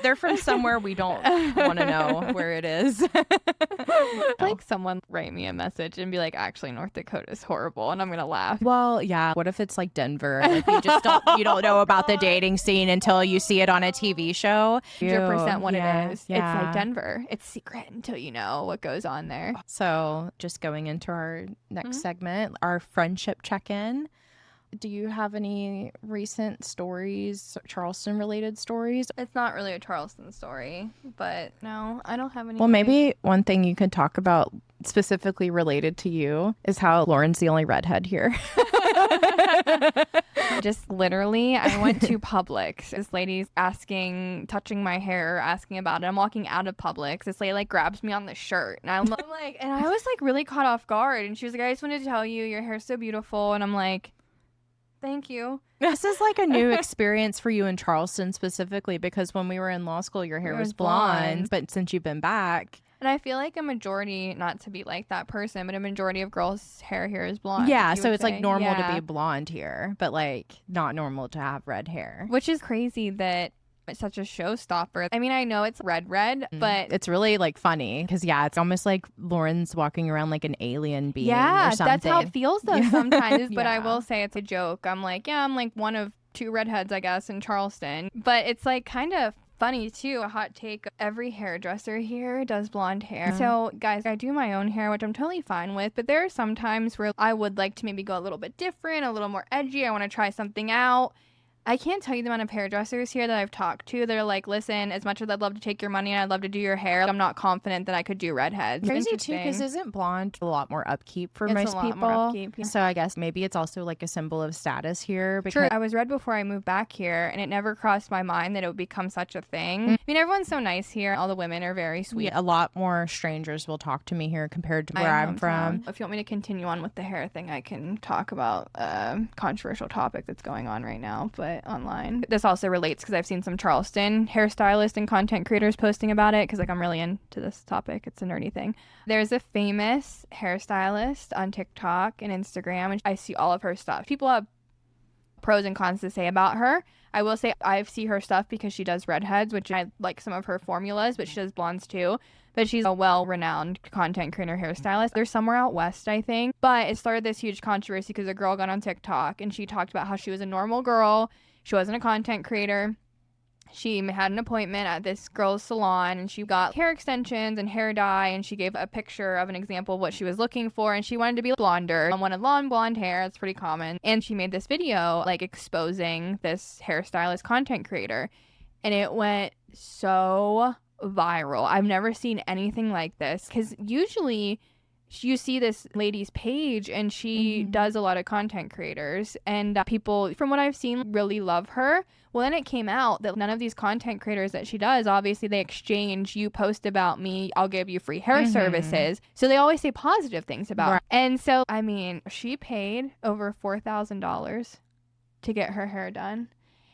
they're from somewhere we don't want to know where it is. Like someone write me a message and be like, actually, North Dakota is horrible. And I'm going to laugh. Well, yeah. What if it's like Denver? Like you don't know about the dating scene until you see it on a TV show. 100% what Yeah, it is. yeah. It's like Denver. It's secret until you know what goes on there. So just going into our next segment, our friendship check-in. Do you have any recent stories, Charleston related stories? It's not really a Charleston story, but no, I don't have any. Well, maybe one thing you could talk about specifically related to you is how Lauren's the only redhead here. Just literally, I went to Publix. This lady's touching my hair, asking about it. I'm walking out of Publix. This lady like grabs me on the shirt, and I'm like, and I was like really caught off guard. And she was like, I just wanted to tell you, your hair's so beautiful. And I'm like, thank you. This is like a new experience for you in Charleston specifically, because when we were in law school, your hair was blonde, but since you've been back. And I feel like a majority, not to be like that person, but a majority of girls' hair here is blonde. Yeah, so it's like normal to Yeah. be blonde here, but like not normal to have red hair. Which is crazy that it's such a showstopper. I mean, I know it's red, but it's really like funny because it's almost like Lauren's walking around like an alien being. yeah, or something. that's how it feels though sometimes. But I Yeah. will say it's a joke. I'm like, I'm like one of two redheads, I guess, in Charleston. But it's like kind of Funny too, a hot take, every hairdresser here does blonde hair. So guys, I do my own hair, which I'm totally fine with, but there are some times where I would like to maybe go a little bit different, a little more edgy. I want to try something out. I can't tell you the amount of hairdressers here that I've talked to that are like, listen, as much as I'd love to take your money and I'd love to do your hair, I'm not confident that I could do redheads. Crazy too, because isn't blonde a lot more upkeep for It's most a lot people? more upkeep, yeah. So I guess maybe it's also like a symbol of status here. Because True. I was red before I moved back here, and it never crossed my mind that it would become such a thing. I mean, everyone's so nice here. All the women are very sweet. a lot more strangers will talk to me here compared to where I'm from. If you want me to continue on with the hair thing, I can talk about a controversial topic that's going on right now, but online. This also relates because I've seen some Charleston hairstylists and content creators posting about it because like I'm really into this topic. It's a nerdy thing. There's a famous hairstylist on TikTok and Instagram, and I see all of her stuff. People have pros and cons to say about her. I will say I see her stuff because she does redheads, which I like some of her formulas, but she does blondes too. But she's a well-renowned content creator hairstylist. They're somewhere out west, I think. But it started this huge controversy because a girl got on TikTok and she talked about how she was a normal girl. She wasn't a content creator. She had an appointment at this girl's salon and she got hair extensions and hair dye, and she gave a picture of an example of what she was looking for, and she wanted to be blonder. Wanted long blonde hair. It's pretty common. And she made this video like exposing this hairstylist content creator, and it went so viral. I've never seen anything like this because usually you see this lady's page and she does a lot of content creators, and people, from what I've seen, really love her. Well, then it came out that none of these content creators that she does, obviously they exchange, you post about me, I'll give you free hair services. So they always say positive things about her. And so, I mean, she paid over $4,000 to get her hair done.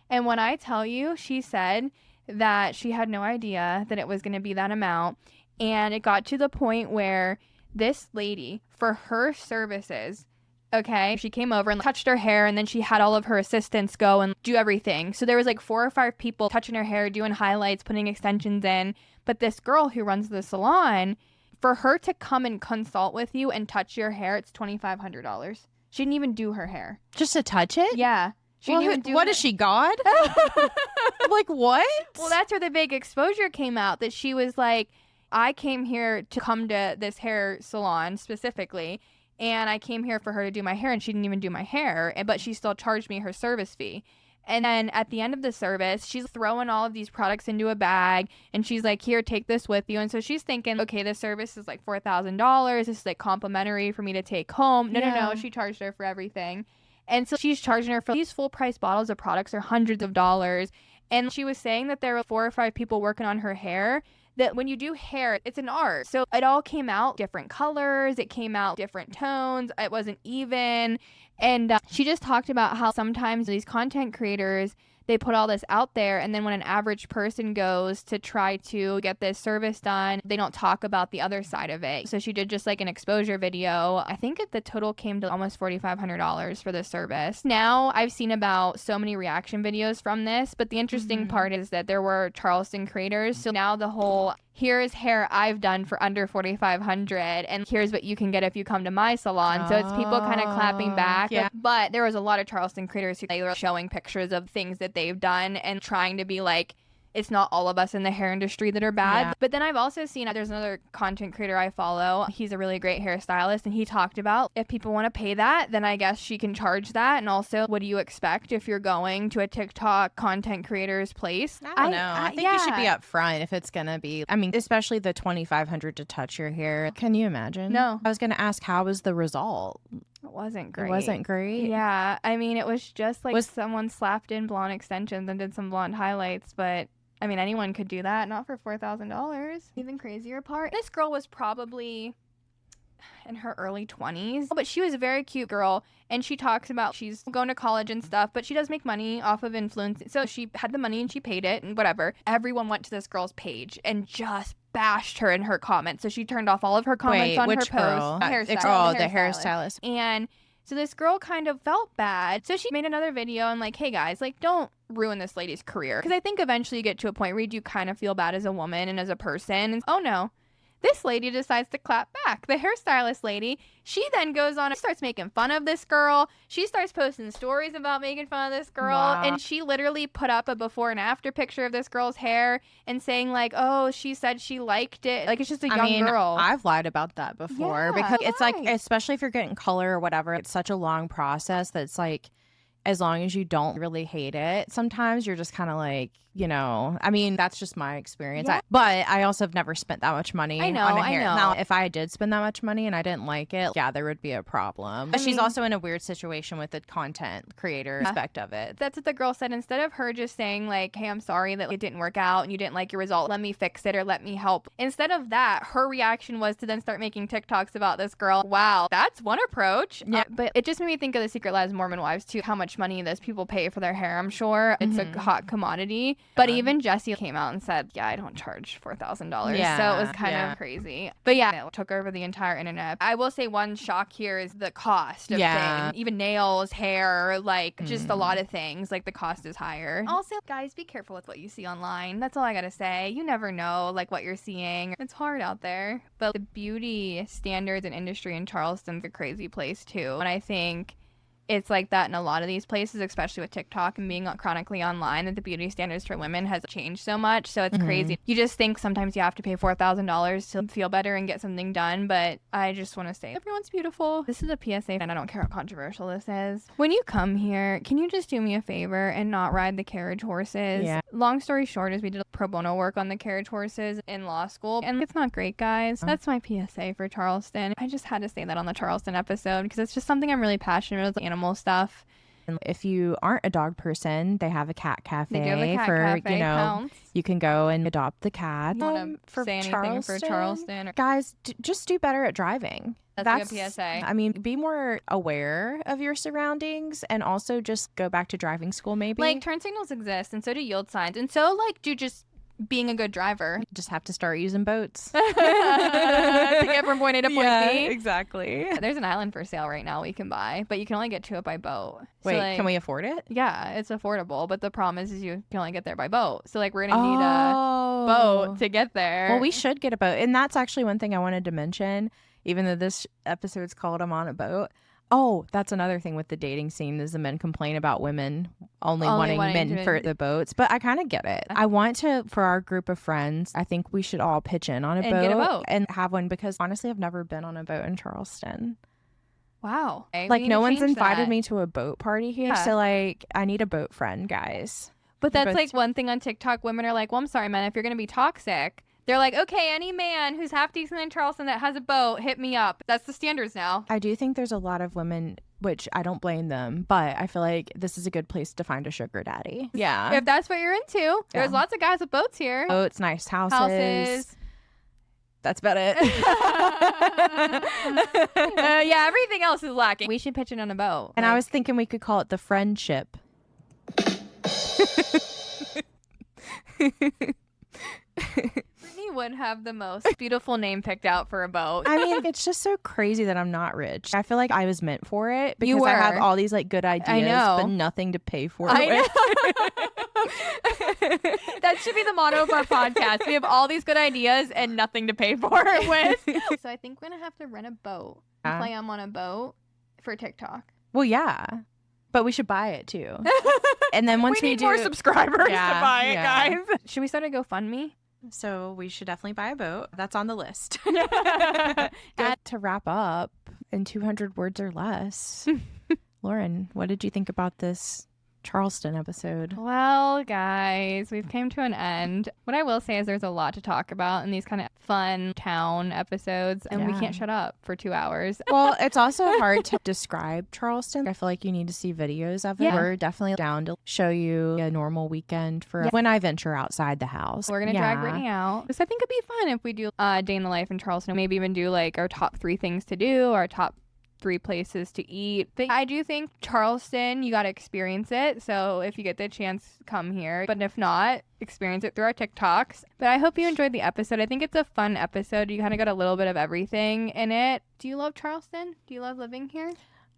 And when I tell you, she said that she had no idea that it was going to be that amount. And it got to the point where this lady, for her services, okay, she came over and touched her hair, and then she had all of her assistants go and do everything. So there was like 4 or 5 people touching her hair, doing highlights, putting extensions in. But this girl who runs the salon, for her to come and consult with you and touch your hair, it's $2,500. She didn't even do her hair. Just to touch it? Yeah. She didn't even do what is she, God? Like, what? Well, that's where the big exposure came out, that she was like, I came here to come to this hair salon specifically, and I came here for her to do my hair, and she didn't even do my hair, but she still charged me her service fee. And then at the end of the service, she's throwing all of these products into a bag, and she's like, here, take this with you. And so she's thinking, okay, this service is like $4,000. This is like complimentary for me to take home. No. She charged her for everything. And so she's charging her for these full price bottles of products are hundreds of dollars. And she was saying that there were 4 or 5 people working on her hair, that when you do hair, it's an art. So it all came out different colors. It came out different tones. It wasn't even. And she just talked about how sometimes these content creators, they put all this out there, and then when an average person goes to try to get this service done, they don't talk about the other side of it. So she did just like an exposure video. I think the total came to almost $4,500 for this service. Now I've seen about so many reaction videos from this, but the interesting part is that there were Charleston creators. So now the whole, here's hair I've done for under $4,500, and here's what you can get if you come to my salon. So it's people kind of clapping back. Yeah. But there was a lot of Charleston creators who they were showing pictures of things that they've done and trying to be like, it's not all of us in the hair industry that are bad. Yeah. But then I've also seen, there's another content creator I follow. He's a really great hairstylist, and he talked about if people want to pay that, then I guess she can charge that. And also, what do you expect if you're going to a TikTok content creator's place? I don't know. I think you should be upfront if it's going to be, I mean, especially the $2,500 to touch your hair. Can you imagine? No. I was going to ask, how was the result? It wasn't great. It wasn't great? Yeah. I mean, it was just like someone slapped in blonde extensions and did some blonde highlights, but I mean, anyone could do that, not for $4,000. Even crazier part, this girl was probably in her early 20s, but she was a very cute girl, and she talks about she's going to college and stuff, but she does make money off of influence. So she had the money and she paid it and whatever. Everyone went to this girl's page and just bashed her in her comments. So she turned off all of her comments on her post. The hairstylist. And so this girl kind of felt bad. So she made another video and like, hey guys, like, don't ruin this lady's career. Because I think eventually you get to a point where you do kind of feel bad as a woman and as a person. And oh no, This lady decides to clap back. The hairstylist lady, she then goes on and starts making fun of this girl. She starts posting stories about making fun of this girl. Wow. And she literally put up a before and after picture of this girl's hair and saying like, oh, she said she liked it. Like, it's just a young girl. I've lied about that before because it's like, why? especially if you're getting color or whatever, it's such a long process that's like, as long as you don't really hate it, sometimes you're just kind of like, you know, I mean, that's just my experience. Yeah. But I also have never spent that much money I know, on a hair. I know. Now, if I did spend that much money and I didn't like it, yeah, there would be a problem. But she's also in a weird situation with the content creator aspect of it. That's what the girl said. Instead of her just saying like, hey, I'm sorry that it didn't work out and you didn't like your result, let me fix it or let me help. Instead of that, her reaction was to then start making TikToks about this girl. Wow, that's one approach. Yeah. But it just made me think of the Secret Lives of Mormon Wives too, how much money those people pay for their hair. I'm sure it's a hot commodity. But even Jessie came out and said, yeah, I don't charge $4,000. Yeah, So it was kind of crazy. But yeah, it took over the entire internet. I will say one shock here is the cost of things. Even nails, hair, like just a lot of things. Like the cost is higher. Also, guys, be careful with what you see online. That's all I gotta say. You never know like what you're seeing. It's hard out there. But the beauty standards and industry in Charleston's a crazy place too. And I think it's like that in a lot of these places, especially with TikTok and being chronically online, that the beauty standards for women has changed so much. So it's crazy. You just think sometimes you have to pay $4,000 to feel better and get something done. But I just want to say everyone's beautiful. This is a PSA, and I don't care how controversial this is. When you come here, can you just do me a favor and not ride the carriage horses? Yeah. Long story short is we did pro bono work on the carriage horses in law school, and it's not great, guys. That's my PSA for Charleston. I just had to say that on the Charleston episode because it's just something I'm really passionate about. Animal stuff. And if you aren't a dog person, they have a cat cafe. They do have a cat cafe, you know, Pounce. you can go and adopt the cat. You want to say anything for Charleston? Guys, just do better at driving. That's a good PSA. I mean, be more aware of your surroundings and also just go back to driving school maybe. Like, turn signals exist and so do yield signs. And so, like, do just being a good driver. Just have to start using boats. To get from point A to point B. Exactly. There's an island for sale right now we can buy, but you can only get to it by boat. Wait, so, like, can we afford it? Yeah, it's affordable, but the problem is you can only get there by boat. So, like, we're going to need a boat to get there. Well, we should get a boat. And that's actually one thing I wanted to mention, even though this episode's called I'm on a boat. Oh, that's another thing with the dating scene is the men complain about women only wanting men for the boats. But I kind of get it. I want to, for our group of friends, I think we should all pitch in on a boat. Get a boat. And have one because honestly, I've never been on a boat in Charleston. Wow. Okay, Like no one's invited me to a boat party here. Yeah. So like I need a boat friend, guys. But that's But- like one thing on TikTok. Women are like, well, I'm sorry, man, if you're going to be toxic. They're like, okay, any man who's half decent in Charleston that has a boat, hit me up. That's the standards now. I do think there's a lot of women, which I don't blame them, but I feel like this is a good place to find a sugar daddy. Yeah. If that's what you're into, there's lots of guys with boats here. Boats, nice houses. That's about it. Yeah, everything else is lacking. We should pitch it on a boat. And I was thinking we could call it the friendship. Brittany would have the most beautiful name picked out for a boat. I mean, it's just so crazy that I'm not rich. I feel like I was meant for it because You I have were. all these like good ideas, know. but nothing to pay for I it. That should be the motto of our podcast. We have all these good ideas and nothing to pay for it with. So I think we're going to have to rent a boat and play I'm on a boat for TikTok. Well, yeah. But we should buy it too. And then once we need do more subscribers Yeah, to buy it, yeah. guys. Should we start a GoFundMe? So we should definitely buy a boat. That's on the list. And to wrap up in 200 words or less, Lauren, what did you think about this Charleston episode? Well, guys, we've came to an end. What I will say is there's a lot to talk about in these kind of fun town episodes, and we Yeah. can't shut up for 2 hours. Well, it's also hard to describe Charleston. I feel like you need to see videos of it. Yeah. We're definitely down to show you a normal weekend for when I venture outside the house. We're going to drag Brittany out. So I think it'd be fun if we do a day in the life in Charleston. Maybe even do like our top 3 things to do, our top 3 places to eat. But I do think Charleston, you got to experience it. So if you get the chance, come here. But if not, experience it through our TikToks. But I hope you enjoyed the episode. I think it's a fun episode. You kind of got a little bit of everything in it. Do you love Charleston? Do you love living here?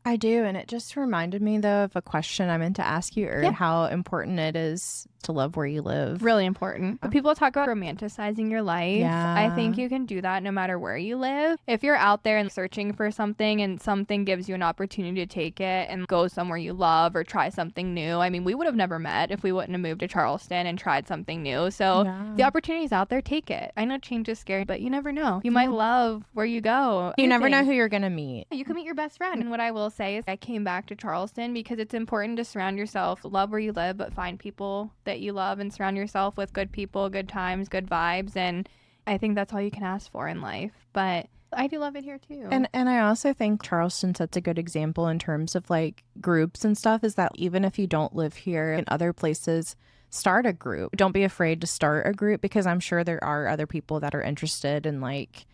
I do, and it just reminded me though of a question I meant to ask you, Yeah. how important it is to love where you live. Really important. But people talk about romanticizing your life. Yeah. I think you can do that no matter where you live. If you're out there and searching for something and something gives you an opportunity to take it and go somewhere you love or try something new. I mean, we would have never met if we wouldn't have moved to Charleston and tried something new. So the opportunity's out there, take it. I know change is scary, but you never know. You might love where you go. You never know who you're going to meet. You can meet your best friend. And what I will say is I came back to Charleston because it's important to surround yourself, love where you live, but find people that you love and surround yourself with good people, good times, good vibes. And I think that's all you can ask for in life. But I do love it here too. And I also think Charleston sets a good example in terms of like groups and stuff, is that even if you don't live here in other places, start a group. Don't be afraid to start a group, because I'm sure there are other people that are interested in like,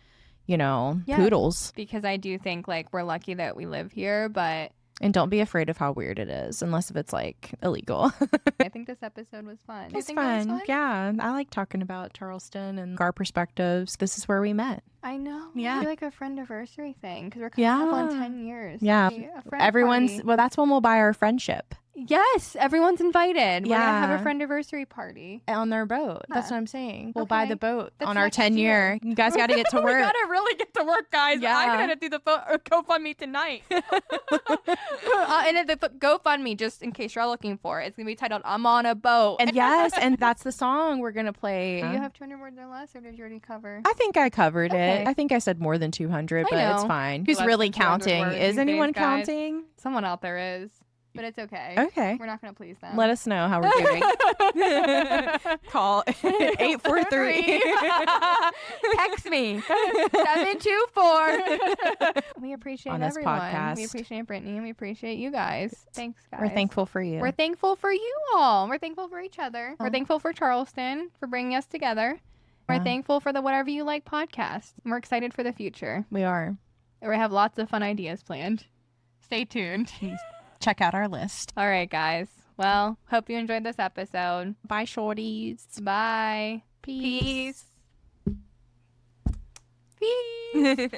you know, poodles. Because I do think like we're lucky that we live here, but And don't be afraid of how weird it is, unless if it's like illegal. I think this episode was fun. Do you It's think it was fun. fun? Yeah. I like talking about Charleston and our perspectives. This is where we met. I know. Yeah. It'd be like a friend-iversary thing because we're coming up on Yeah. 10 years. Yeah. A friend Everyone's, party. well, that's when we'll buy our friendship Yes, everyone's invited. We're gonna have Yeah. a friend-anniversary party. on their boat. That's Huh. what I'm saying. We'll buy Okay. the boat That's on our next 10-year. You guys got to get to We work. gotta really get to work, guys. Yeah. I'm gonna do the GoFundMe tonight. And if the GoFundMe, just in case you're all looking for it, it's gonna be titled "I'm on a boat." And yes, and that's the song we're going to play. Do you have 200 words or less, or did you already cover? I think I covered Okay. it. I think I said more than 200, I but it's know. fine. Who's Less really than 200 counting? words Is these anyone days, guys. counting? Someone out there is, but it's okay. Okay. We're not gonna please them. Let us know how we're doing. Call 843. Text me 724. We appreciate On this everyone. podcast. We appreciate Brittany and we appreciate you guys. Thanks, guys. We're thankful for you. We're thankful for you all. We're thankful for each other. We're Oh. thankful for Charleston for bringing us together. We're Yeah. thankful for the Whatever You Like podcast. We're excited for the future. We are. We have lots of fun ideas planned. Stay tuned. Check out our list. All right, guys. Well, hope you enjoyed this episode. Bye, shorties. Bye. Peace. Peace.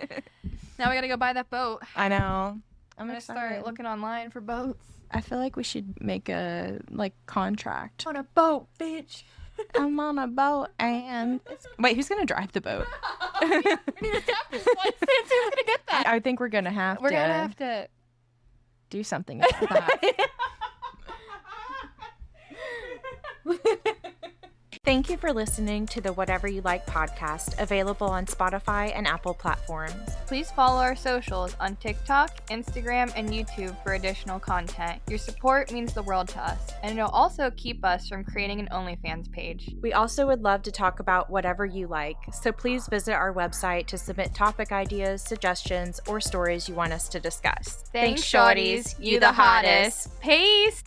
Now we gotta go buy that boat. I know. I'm gonna start looking online for boats. I feel like we should make a contract. On a boat, bitch. I'm on a boat and wait, who's gonna drive the boat? We need a captain. Who's gonna get that? I think we're gonna have We're to gonna have to. do something about that. Thank you for listening to the Whatever You Like podcast, available on Spotify and Apple platforms. Please follow our socials on TikTok, Instagram, and YouTube for additional content. Your support means the world to us, and it'll also keep us from creating an OnlyFans page. We also would love to talk about whatever you like, so please visit our website to submit topic ideas, suggestions, or stories you want us to discuss. Thanks, shawties. You the hottest. Peace.